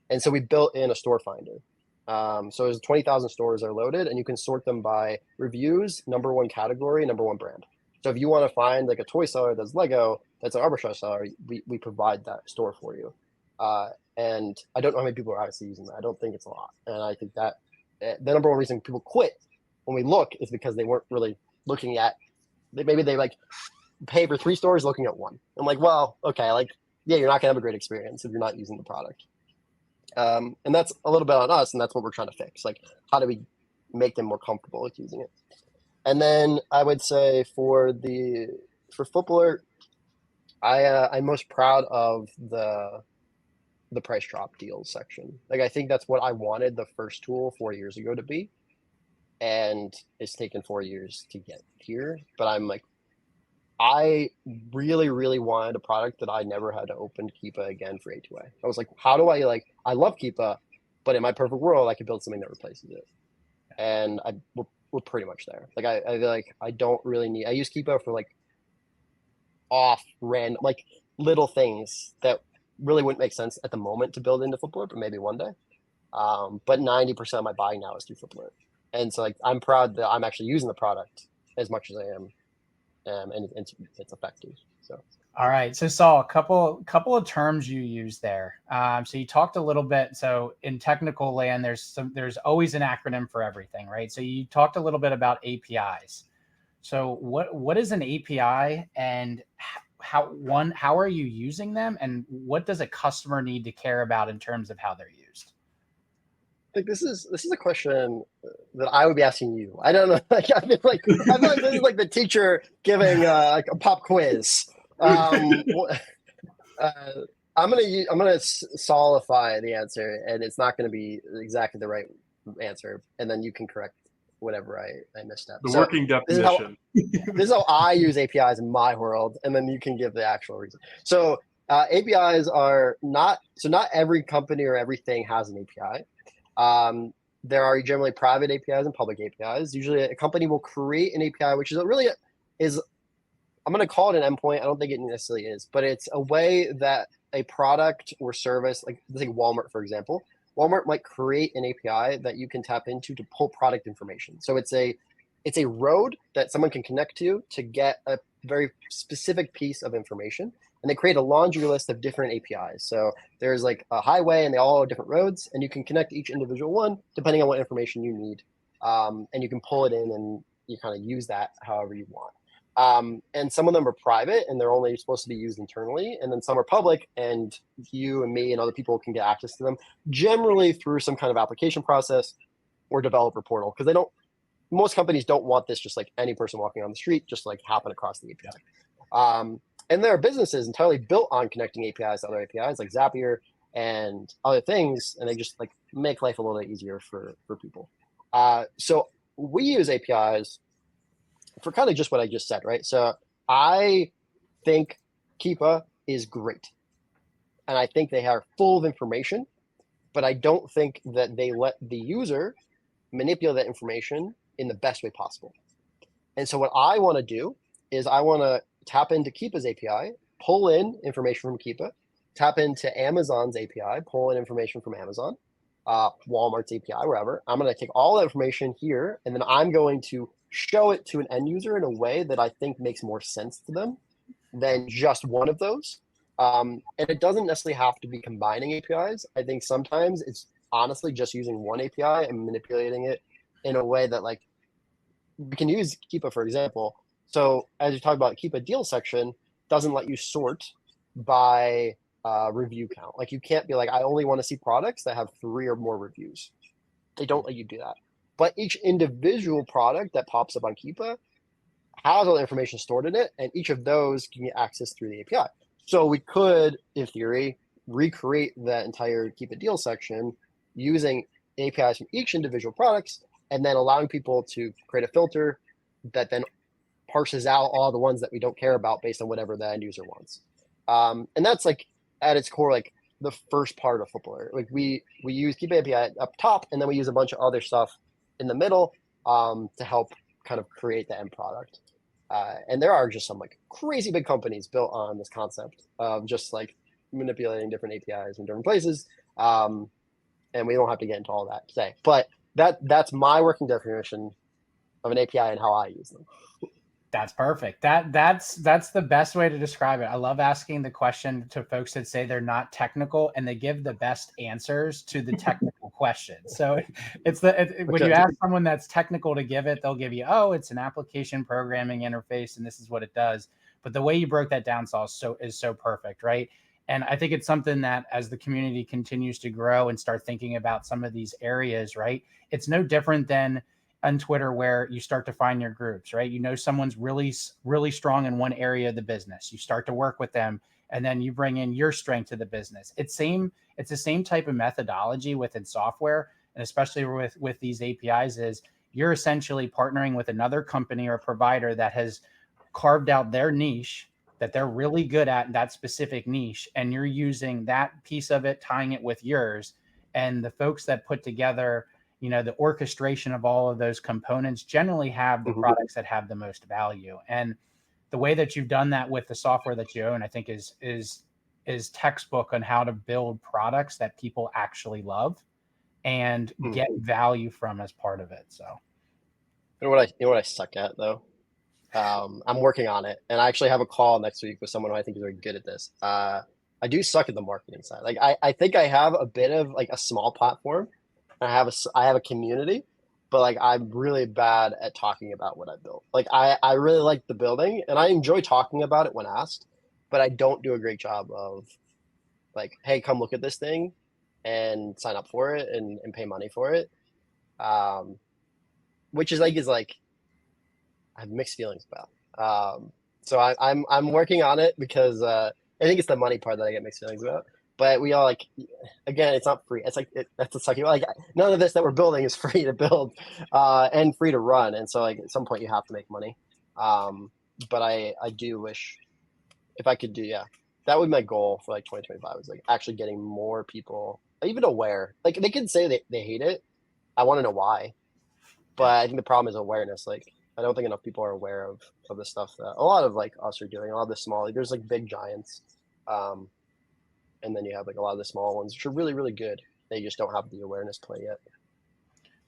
And so we built in a store finder. So there's 20,000 stores are loaded, and you can sort them by reviews, number one category, number one brand. So if you want to find like a toy seller that's Lego, that's an arbitrage seller, we provide that store for you. And I don't know how many people are actually using that. I don't think it's a lot. And I think that the number one reason people quit when we look is because they weren't really looking at, maybe they like pay for 3 stores looking at 1. I'm like, well, okay, like, yeah, you're not gonna have a great experience if you're not using the product. And that's a little bit on us, and that's what we're trying to fix. Like, how do we make them more comfortable with using it? And then I would say for Flip Alert, I'm most proud of the price drop deals section. Like, I think that's what I wanted the first tool 4 years ago to be, and it's taken 4 years to get here. But I'm like, I really, really wanted a product that I never had to open Keepa again for A2A. I was like, how do I love Keepa, but in my perfect world, I could build something that replaces it. And we're pretty much there. Like, I don't really need, I use Keepa for like random, like little things that really wouldn't make sense at the moment to build into Flip Alert, but maybe one day. But 90% of my buying now is through Flip Alert. And so like, I'm proud that I'm actually using the product as much as I am. And it's effective. So, all right. So Saul, a couple of terms you use there. So you talked a little bit. So in technical land, there's always an acronym for everything, right? So you talked a little bit about APIs. So what is an API, and how are you using them, and what does a customer need to care about in terms of how they're used? I think this is a question that I would be asking you. I don't know. Like, I feel like this is like the teacher giving like a pop quiz. I'm gonna Saulify the answer, and it's not gonna be exactly the right answer, and then you can correct whatever I missed up. The working definition. This is how I use APIs in my world, and then you can give the actual reason. So APIs are not every company or everything has an API. There are generally private APIs and public APIs. Usually a company will create an API, which I'm going to call it an endpoint. I don't think it necessarily is, but it's a way that a product or service, like Walmart, for example, Walmart might create an API that you can tap into to pull product information. So it's a road that someone can connect to get a very specific piece of information. And they create a laundry list of different APIs. So there's like a highway, and they all have different roads, and you can connect each individual one depending on what information you need. And you can pull it in, and you kind of use that however you want. And some of them are private, and they're only supposed to be used internally. And then some are public, and you and me and other people can get access to them, generally through some kind of application process or developer portal. Because most companies don't want this just like any person walking on the street, just like happen across the API. And there are businesses entirely built on connecting APIs to other APIs like Zapier and other things, and they just like make life a little bit easier for people. So we use APIs for kind of just what I just said, right? So I think Keepa is great, and I think they are full of information, but I don't think that they let the user manipulate that information in the best way possible. And so what I want to do is I want to tap into Keepa's API, pull in information from Keepa, tap into Amazon's API, pull in information from Amazon, Walmart's API, wherever. I'm going to take all that information here, and then I'm going to show it to an end user in a way that I think makes more sense to them than just one of those. And it doesn't necessarily have to be combining APIs. I think sometimes it's honestly just using one API and manipulating it in a way that, like, we can use Keepa, for example. So as you talk about, Keepa deal section doesn't let you sort by review count. Like, you can't be like, I only want to see products that have 3 or more reviews. They don't let you do that. But each individual product that pops up on Keepa has all the information stored in it, and each of those can get access through the API. So we could, in theory, recreate that entire Keepa deal section using APIs from each individual products, and then allowing people to create a filter that then parses out all the ones that we don't care about based on whatever the end user wants. And that's like at its core, like the first part of Flip Alert. Like we use Keepa API up top, and then we use a bunch of other stuff in the middle to help kind of create the end product. And there are just some like crazy big companies built on this concept of just like manipulating different APIs in different places. And we don't have to get into all that today, but that's my working definition of an API and how I use them. That's perfect. That's the best way to describe it. I love asking the question to folks that say they're not technical, and they give the best answers to the technical questions. So when you ask someone that's technical to give it, they'll give you, oh, it's an application programming interface, and this is what it does. But the way you broke that down, Saul, is so perfect, right? And I think it's something that as the community continues to grow and start thinking about some of these areas, right? It's no different than on Twitter where you start to find your groups, right? You know, someone's really, really strong in one area of the business. You start to work with them, and then you bring in your strength to the business. It's the same type of methodology within software, and especially with these APIs is you're essentially partnering with another company or provider that has carved out their niche that they're really good at, that specific niche, and you're using that piece of it, tying it with yours. And the folks that put together, you know, the orchestration of all of those components generally have the products that have the most value. And the way that you've done that with the software that you own, I think is textbook on how to build products that people actually love and get value from as part of it. So you know what I suck at though? I'm working on it, and I actually have a call next week with someone who I think is very good at this. I do suck at the marketing side. Like I think I have a bit of like a small platform. I have a community, but like I'm really bad at talking about what I built. Like I really like the building, and I enjoy talking about it when asked, but I don't do a great job of like, hey, come look at this thing and sign up for it and pay money for it. Which is like I have mixed feelings about. So I'm working on it because I think it's the money part that I get mixed feelings about. But we all like, again, it's not free. It's like that's the sucky. Like none of this that we're building is free to build and free to run. And so like at some point you have to make money. But I do wish if I could do, that would be my goal for like 2025 is like actually getting more people even aware. Like they can say they hate it. I want to know why. But I think the problem is awareness. Like I don't think enough people are aware of the stuff that a lot of like us are doing. A lot of the small, like, there's like big giants. And then you have like a lot of the small ones, which are really, really good. They just don't have the awareness play yet.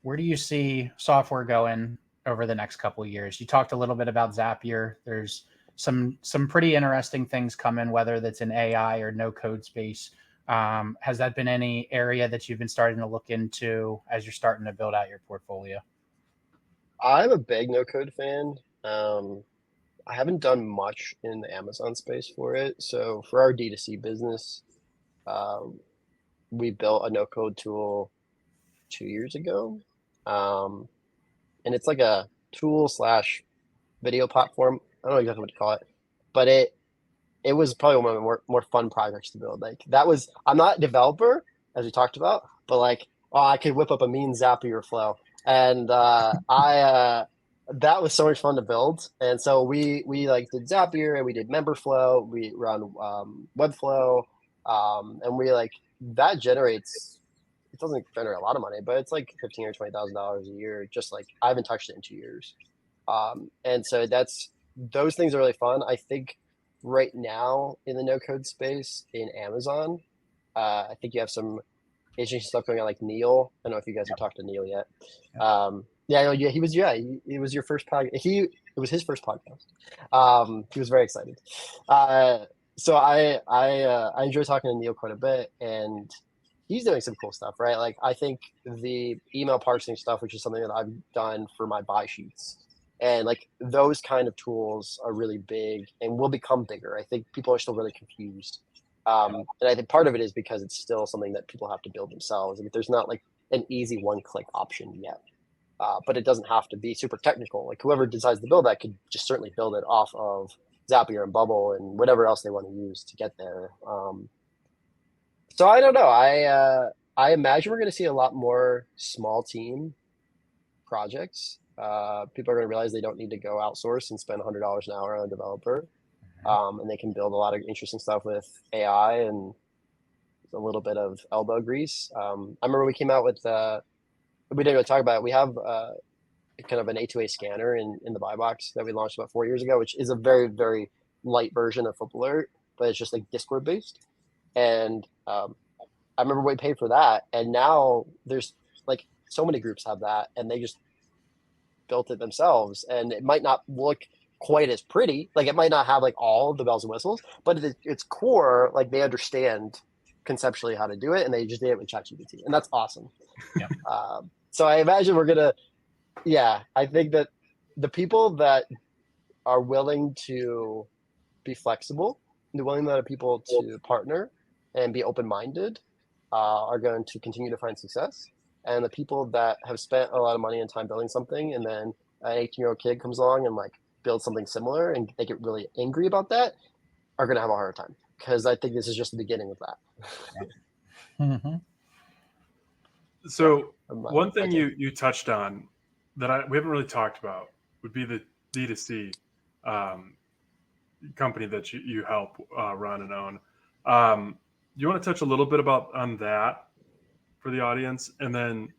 Where do you see software going over the next couple of years? You talked a little bit about Zapier. There's some pretty interesting things coming, whether that's in AI or no code space. Has that been any area that you've been starting to look into as you're starting to build out your portfolio? I'm a big no code fan. I haven't done much in the Amazon space for it. So for our D2C business, we built a no-code tool 2 years ago. And it's like a tool / video platform. I don't know exactly what to call it, but it was probably one of the more fun projects to build. Like I'm not a developer, as we talked about, but like, I could whip up a mean Zapier flow. And that was so much fun to build. And so we like did Zapier and we did member flow. We run Webflow. And we like that generates, it doesn't generate a lot of money, but it's like $15,000 or $20,000 a year. Just like I haven't touched it in 2 years. And so those things are really fun. I think right now in the no code space in Amazon, I think you have some interesting stuff going on like Neil. I don't know if you guys have talked to Neil yet. He was your first podcast. It was his first podcast. He was very excited. So I enjoy talking to Neil quite a bit, and he's doing some cool stuff, right? Like I think the email parsing stuff, which is something that I've done for my buy sheets, and like those kind of tools are really big and will become bigger. I think people are still really confused. And I think part of it is because it's still something that people have to build themselves. Like there's not like an easy one-click option yet, but it doesn't have to be super technical. Like whoever decides to build that could just certainly build it off of Zapier and Bubble and whatever else they want to use to get there. So I don't know. I imagine we're going to see a lot more small team projects. People are going to realize they don't need to go outsource and spend $100 an hour on a developer. And they can build a lot of interesting stuff with AI and a little bit of elbow grease. I remember we came out with, we didn't really talk about it. We have kind of an A2A scanner in the buy box that we launched about 4 years ago, which is a very, very light version of Flip Alert, but it's just like Discord based. And I remember we paid for that. And now there's like so many groups have that, and they just built it themselves. And it might not look quite as pretty. Like it might not have like all the bells and whistles, but its core, like they understand conceptually how to do it, and they just did it with ChatGPT, and that's awesome. Yeah. So I imagine we're gonna, I think that the people that are willing to be flexible, the willing that are people to partner and be open-minded, are going to continue to find success. And the people that have spent a lot of money and time building something, and then an 18-year-old kid comes along and like builds something similar, and they get really angry about that, are going to have a harder time. Because I think this is just the beginning of that. Mm-hmm. So one thing you touched on that we haven't really talked about would be the D2C company that you help run and own. Do you want to touch a little bit on that for the audience? And then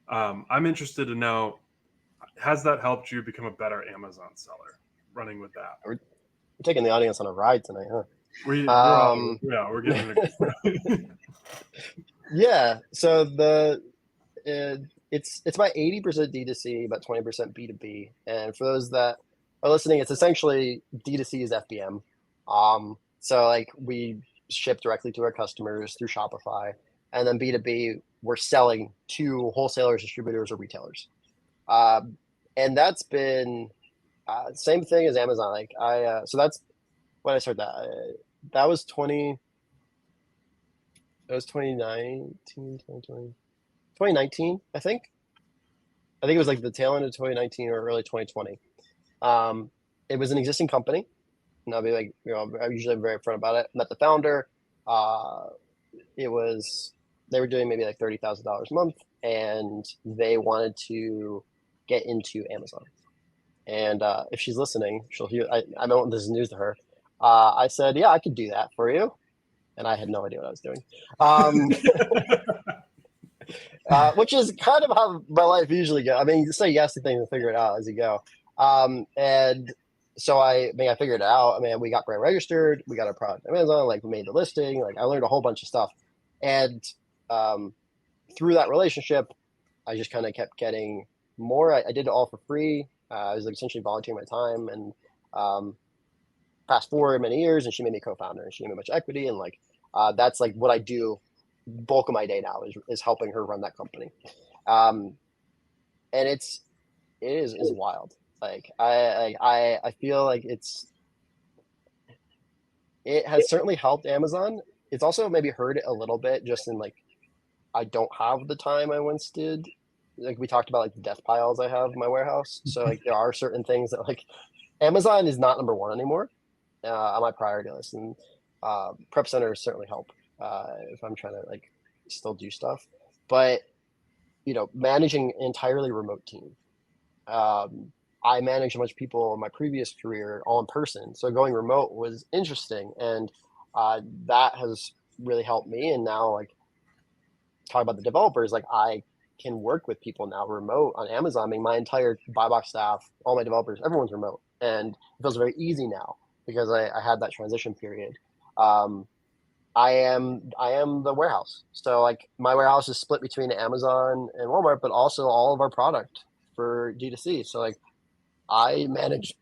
I'm interested to know, has that helped you become a better Amazon seller running with that? We're taking the audience on a ride tonight, huh? We're getting it. Yeah. So it's about 80% D2C, about 20% B2B. And for those that are listening, it's essentially D2C is FBM. So like we ship directly to our customers through Shopify, and then B2B, we're selling to wholesalers, distributors, or retailers. And that's been same thing as Amazon. Like so that's when I started that. That was 2019, 2020, 2019, I think. I think it was like the tail end of 2019 or early 2020. It was an existing company, and I'll be like, I'm usually very upfront about it. Met the founder. They were doing maybe like $30,000 a month, and they wanted to get into Amazon. And if she's listening, she'll hear. I don't want this is news to her. I said, yeah, I could do that for you. And I had no idea what I was doing. Which is kind of how my life usually goes. I mean, you say yes to things and figure it out as you go. And so I figured it out. I mean, we got brand registered. We got our product on Amazon. Like we made the listing. Like I learned a whole bunch of stuff. And through that relationship, I just kind of kept getting more. I did it all for free. I was like essentially volunteering my time, and fast forward many years, and she made me co-founder, and she gave me a bunch of equity, and like that's like what I do. Bulk of my day now is helping her run that company, and it is wild. Like I feel like it has certainly helped Amazon. It's also maybe hurt it a little bit, just in like I don't have the time I once did. Like we talked about, like the death piles I have in my warehouse. So like there are certain things that like Amazon is not number one anymore on my priority list, and prep centers certainly help if I'm trying to like still do stuff. But managing an entirely remote team. I managed a bunch of people in my previous career all in person, so going remote was interesting, and that has really helped me. And now, like, talk about the developers, like I can work with people now remote on Amazon. I mean, my entire buy box staff, all my developers, everyone's remote, and it feels very easy now because I had that transition period. I am the warehouse, so like my warehouse is split between Amazon and Walmart, but also all of our product for D2C. So like I manage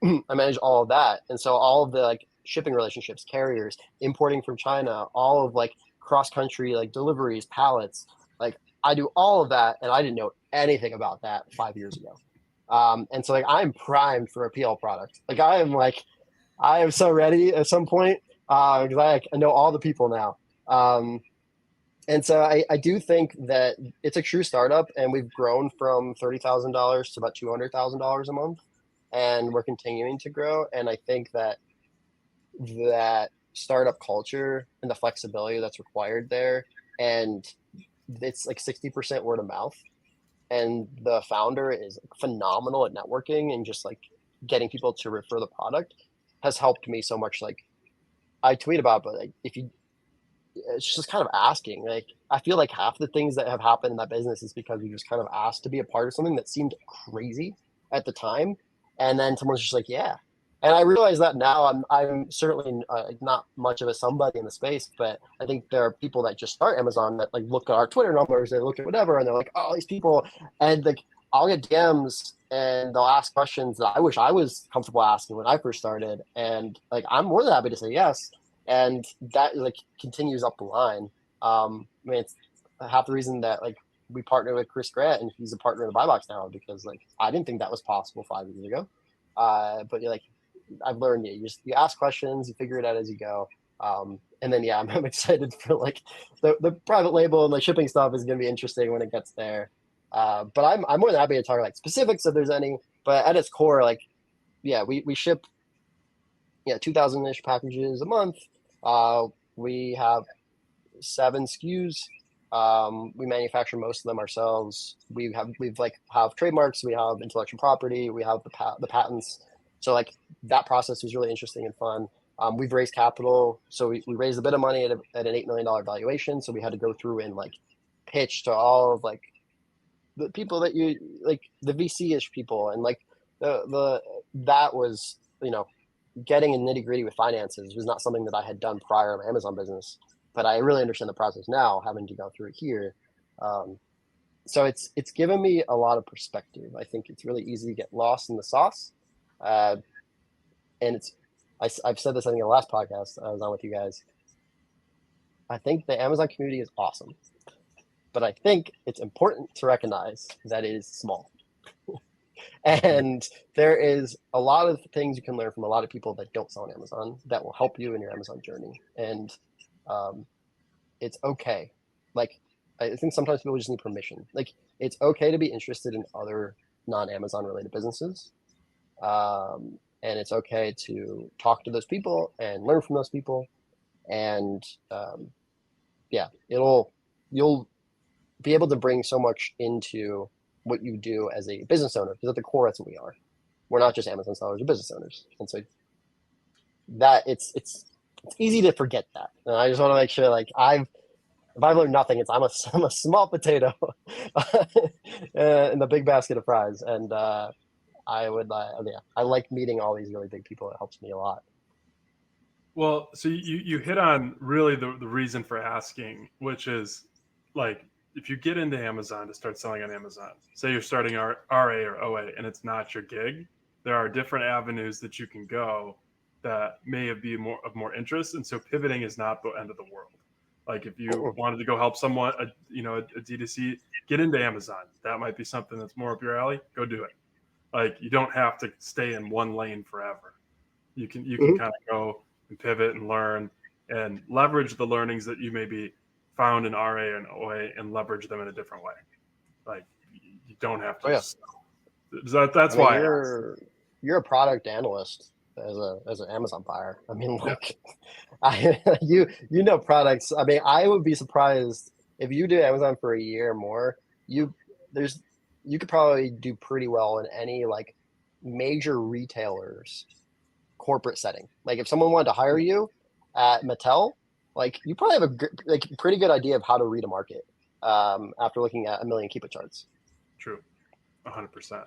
all of that, and so all of the like shipping relationships, carriers, importing from China, all of like cross country like deliveries, pallets, like I do all of that, and I didn't know anything about that 5 years ago. And so like I'm primed for a PL product. Like I am so ready at some point because I know all the people now. And so I do think that it's a true startup, and we've grown from $30,000 to about $200,000 a month, and we're continuing to grow. And I think that startup culture and the flexibility that's required there, and it's like 60% word of mouth, and the founder is phenomenal at networking and just like getting people to refer the product, has helped me so much. Like I tweet about, but like it's just kind of asking. Like I feel like half the things that have happened in that business is because we just kind of asked to be a part of something that seemed crazy at the time, and then someone's just like, yeah. And I realize that now. I'm certainly not much of a somebody in the space, but I think there are people that just start Amazon that like look at our Twitter numbers, they look at whatever, and they're like, oh, these people, and like I'll get DMs and they'll ask questions that I wish I was comfortable asking when I first started. And like, I'm more than happy to say yes. And that like continues up the line. I mean, it's half the reason that like we partnered with Chris Grant and he's a partner in the buy box now, because like, I didn't think that was possible 5 years ago. But you're like, I've learned you ask questions, you figure it out as you go. And then, yeah, I'm excited for like the private label and the shipping stuff is going to be interesting when it gets there. But I'm more than happy to talk like specifics if there's any, but at its core, like, yeah, we ship, 2,000-ish packages a month. We have 7 SKUs. We manufacture most of them ourselves. We've have trademarks, we have intellectual property, we have the patents. So like that process was really interesting and fun. We've raised capital. So we raised a bit of money at an $8 million valuation. So we had to go through and like pitch to all of like the people that you like, the VC-ish people. And like that was, getting in nitty gritty with finances was not something that I had done prior in my Amazon business, but I really understand the process now having to go through it here. So it's given me a lot of perspective. I think it's really easy to get lost in the sauce. And I've said this, I think, in the last podcast I was on with you guys. I think the Amazon community is awesome, but I think it's important to recognize that it is small. And there is a lot of things you can learn from a lot of people that don't sell on Amazon that will help you in your Amazon journey. And it's okay. Like, I think sometimes people just need permission. Like, it's okay to be interested in other non-Amazon related businesses. And it's okay to talk to those people and learn from those people. And you'll be able to bring so much into what you do as a business owner, because at the core, that's what we are. We're not just Amazon sellers, we're business owners. And so that it's easy to forget that. And I just want to make sure, like, if I've learned nothing, I'm a small potato in the big basket of fries. And I like meeting all these really big people. It helps me a lot. Well, so you hit on really the reason for asking, which is like, if you get into Amazon to start selling on Amazon, say you're starting RA or OA and it's not your gig, there are different avenues that you can go that may be of more interest. And so pivoting is not the end of the world. Like if you wanted to go help someone, a D2C, get into Amazon. That might be something that's more up your alley. Go do it. Like you don't have to stay in one lane forever. You can kind of go and pivot and learn and leverage the learnings that you maybe found in RA and OA and leverage them in a different way. Like you don't have to. That's why you're a product analyst as an Amazon buyer. I mean, like, you know products. I mean, I would be surprised if you do Amazon for a year or more. You could probably do pretty well in any like major retailers corporate setting. Like if someone wanted to hire you at Mattel, like you probably have a pretty good idea of how to read a market after looking at a million Keepa charts. True, 100%.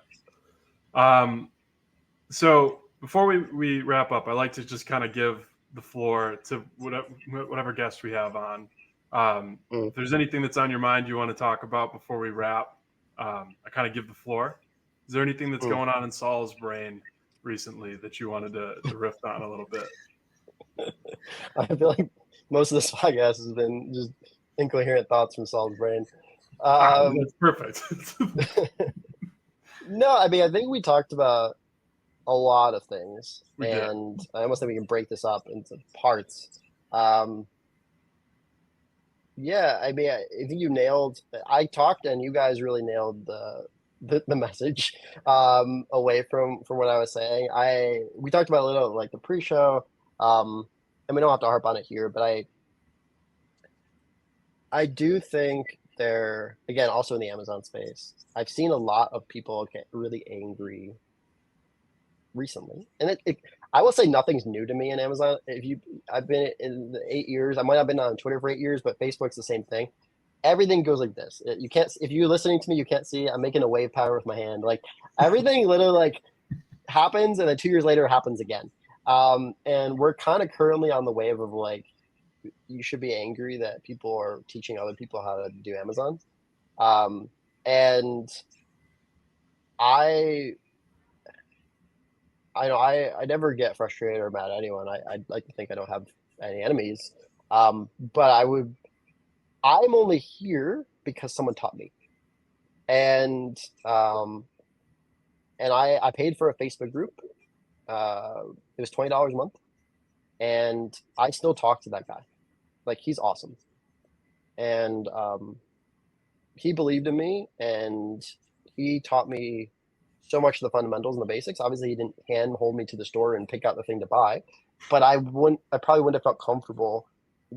So before we wrap up, I like to just kind of give the floor to whatever guest we have on. If there's anything that's on your mind you want to talk about before we wrap, I kind of give the floor. Is there anything that's going on in Saul's brain recently that you wanted to riff on a little bit? I feel like most of this podcast has been just incoherent thoughts from Saul's brain. That's perfect. No, I mean, I think we talked about a lot of things, and I almost think we can break this up into parts. Yeah, I mean, I think I talked and you guys really nailed the message away from what I was saying. We talked about a little like the pre-show, and we don't have to harp on it here, but I do think they're, again, also in the Amazon space, I've seen a lot of people get really angry recently. And I will say nothing's new to me in Amazon. I've been in the 8 years, I might have been on Twitter for 8 years, but Facebook's the same thing. Everything goes like this. You can't, if you're listening to me, you can't see, I'm making a wave pattern with my hand. Like everything literally like happens and then 2 years later it happens again. And we're kind of currently on the wave of like, you should be angry that people are teaching other people how to do Amazon. And know I never get frustrated or mad at anyone. I'd like to think I don't have any enemies. But I'm only here because someone taught me. And I paid for a Facebook group. It was $20 a month. And I still talk to that guy. Like, he's awesome. And he believed in me, and he taught me so much of the fundamentals and the basics. Obviously, he didn't handhold me to the store and pick out the thing to buy, but I probably wouldn't have felt comfortable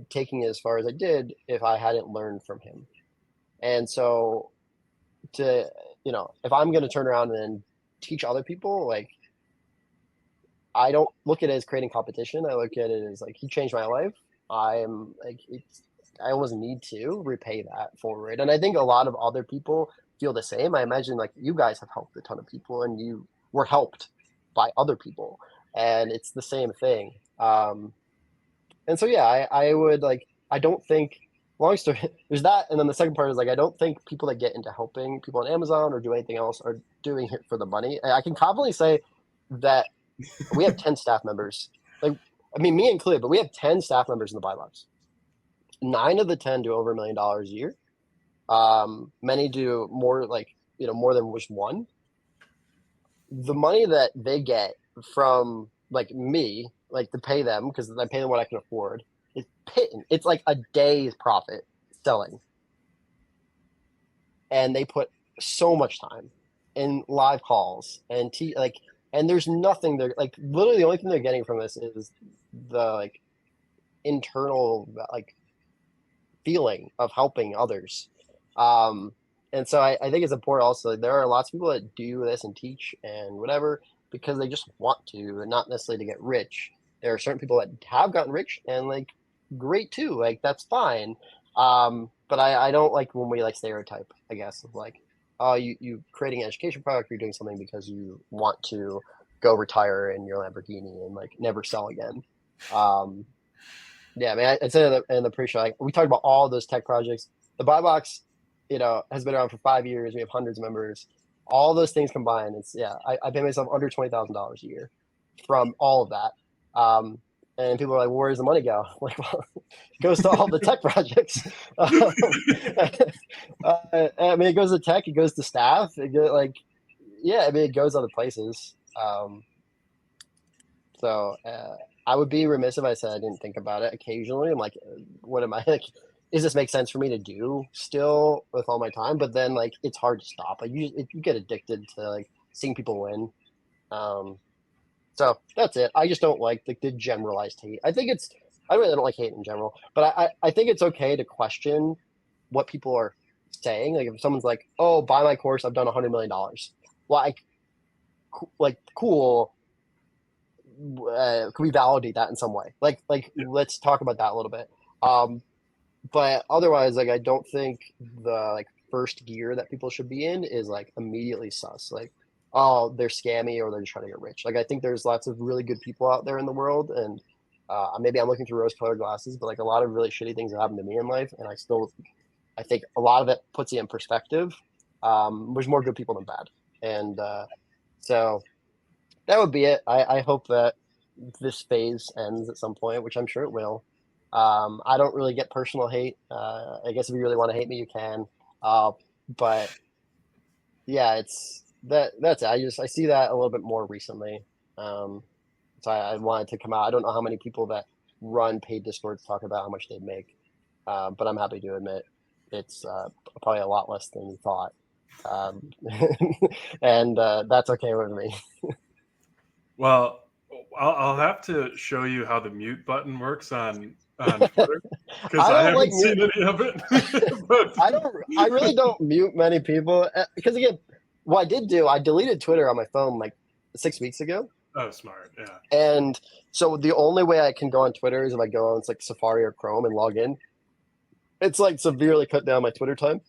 taking it as far as I did if I hadn't learned from him. And so, if I'm going to turn around and teach other people, like, I don't look at it as creating competition. I look at it as like, he changed my life. I almost need to repay that forward. And I think a lot of other people feel the same. I imagine like you guys have helped a ton of people, and you were helped by other people, and it's the same thing. And so, yeah, I would like, I don't think, long story, there's that. And then the second part is like, I don't think people that get into helping people on Amazon or do anything else are doing it for the money. I can confidently say that we have 10 staff members. Like, I mean, me included, but we have 10 staff members in the buy box. 9 of the 10 do over $1 million a year. Many do more, like, more than just one. The money that they get from like me, like to pay them, because I pay them what I can afford, is pitting. It's like a day's profit selling. And they put so much time in live calls and and there's nothing they're like, literally the only thing they're getting from this is the like internal like feeling of helping others. And so I think it's important also, like, there are lots of people that do this and teach and whatever because they just want to, and not necessarily to get rich. There are certain people that have gotten rich, and like, great too, like that's fine. But I don't like when we like stereotype, I guess, of like, oh, you creating an education product, you're doing something because you want to go retire in your Lamborghini and like never sell again. Yeah, I mean, I'd say in the pre-show, like, we talked about all those tech projects. The buy box, has been around for 5 years. We have hundreds of members. All those things combined, I pay myself under $20,000 a year from all of that. And people are like, well, where does the money go? Like, well, it goes to all the tech projects. I mean, it goes to tech, it goes to staff. It goes other places. So I would be remiss if I said I didn't think about it occasionally. I'm like, what am I like? Does this make sense for me to do still with all my time? But then like, it's hard to stop. Like you get addicted to like seeing people win. So that's it. I just don't like the generalized hate. I really don't like hate in general, but I think it's okay to question what people are saying. Like if someone's like, oh, buy my course, I've done $100 million. Like cool. Could we validate that in some way? Let's talk about that a little bit. But otherwise, like, I don't think the like first gear that people should be in is like immediately sus. Like, oh, they're scammy or they're just trying to get rich. Like, I think there's lots of really good people out there in the world, and maybe I'm looking through rose-colored glasses, but like a lot of really shitty things have happened to me in life, and I think a lot of it puts you in perspective. There's more good people than bad, and so that would be it. I hope that this phase ends at some point, which I'm sure it will. I don't really get personal hate. I guess if you really want to hate me, you can. But yeah, that's it. I see that a little bit more recently. So I wanted to come out. I don't know how many people that run paid Discords talk about how much they make. But I'm happy to admit it's probably a lot less than you thought. And that's okay with me. Well, I'll have to show you how the mute button works on Twitter, because I haven't seen any of it. But I really don't mute many people because, again, what I deleted Twitter on my phone like 6 weeks ago. Oh, smart. Yeah. And so the only way I can go on Twitter is if I go on like Safari or Chrome and log in. It's like severely cut down my Twitter time.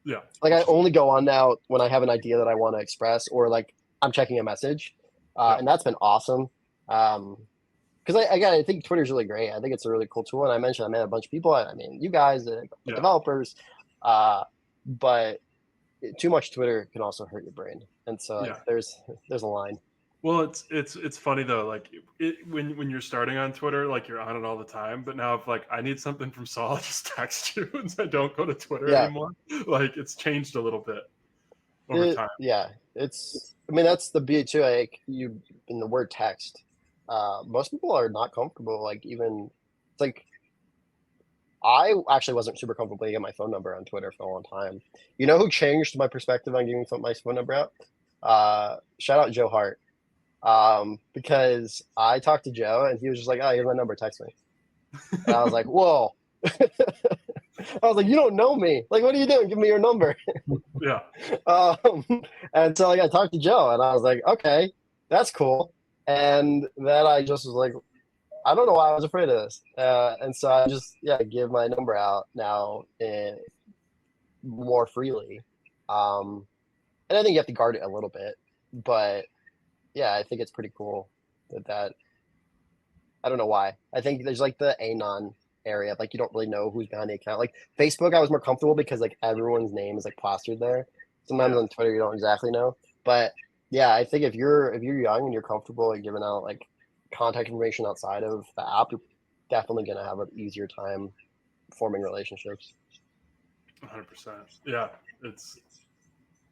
Yeah. Like I only go on now when I have an idea that I want to express, or like I'm checking a message. And that's been awesome. Because I think Twitter's really great. I think it's a really cool tool. And I mentioned I met a bunch of people. I mean, you guys, developers. But too much Twitter can also hurt your brain, and so like, there's a line. Well, it's funny though, like when you're starting on Twitter, like you're on it all the time. But now if like I need something from Saul, I just text you, and I don't go to Twitter anymore. Like it's changed a little bit over time. Yeah, I mean that's the beauty too. Like you in the word text, most people are not comfortable. Like even it's like I actually wasn't super comfortable getting my phone number on Twitter for a long time. You know who changed my perspective on giving my phone number out? Shout out Joe Hart. Because I talked to Joe and he was just like, "Oh, here's my number, text me." And I was like, "Whoa." I was like, "You don't know me. Like, what are you doing? Give me your number." Yeah. And so like I talked to Joe and I was like, "Okay, that's cool." And then I just was like, I don't know why I was afraid of this. And so I just give my number out now more freely. And I think you have to guard it a little bit, but yeah, I think it's pretty cool that I don't know why. I think there's like the anon area, like you don't really know who's behind the account. Like Facebook, I was more comfortable because like everyone's name is like plastered there. Sometimes on Twitter you don't exactly know, but yeah, I think if you're young and you're comfortable like giving out like contact information outside of the app, you're definitely gonna have an easier time forming relationships. 100%. Yeah, it's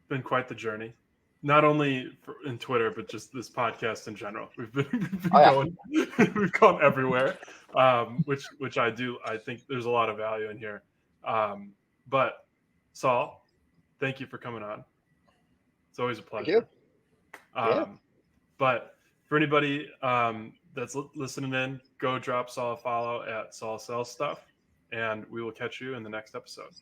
been quite the journey. Not only in Twitter, but just this podcast in general. We've been we've gone everywhere, which I think there's a lot of value in here. But Saul, thank you for coming on. It's always a pleasure. Thank you. But for anybody that's listening in, go drop Saul a follow at SaulSellsStuff, and we will catch you in the next episode.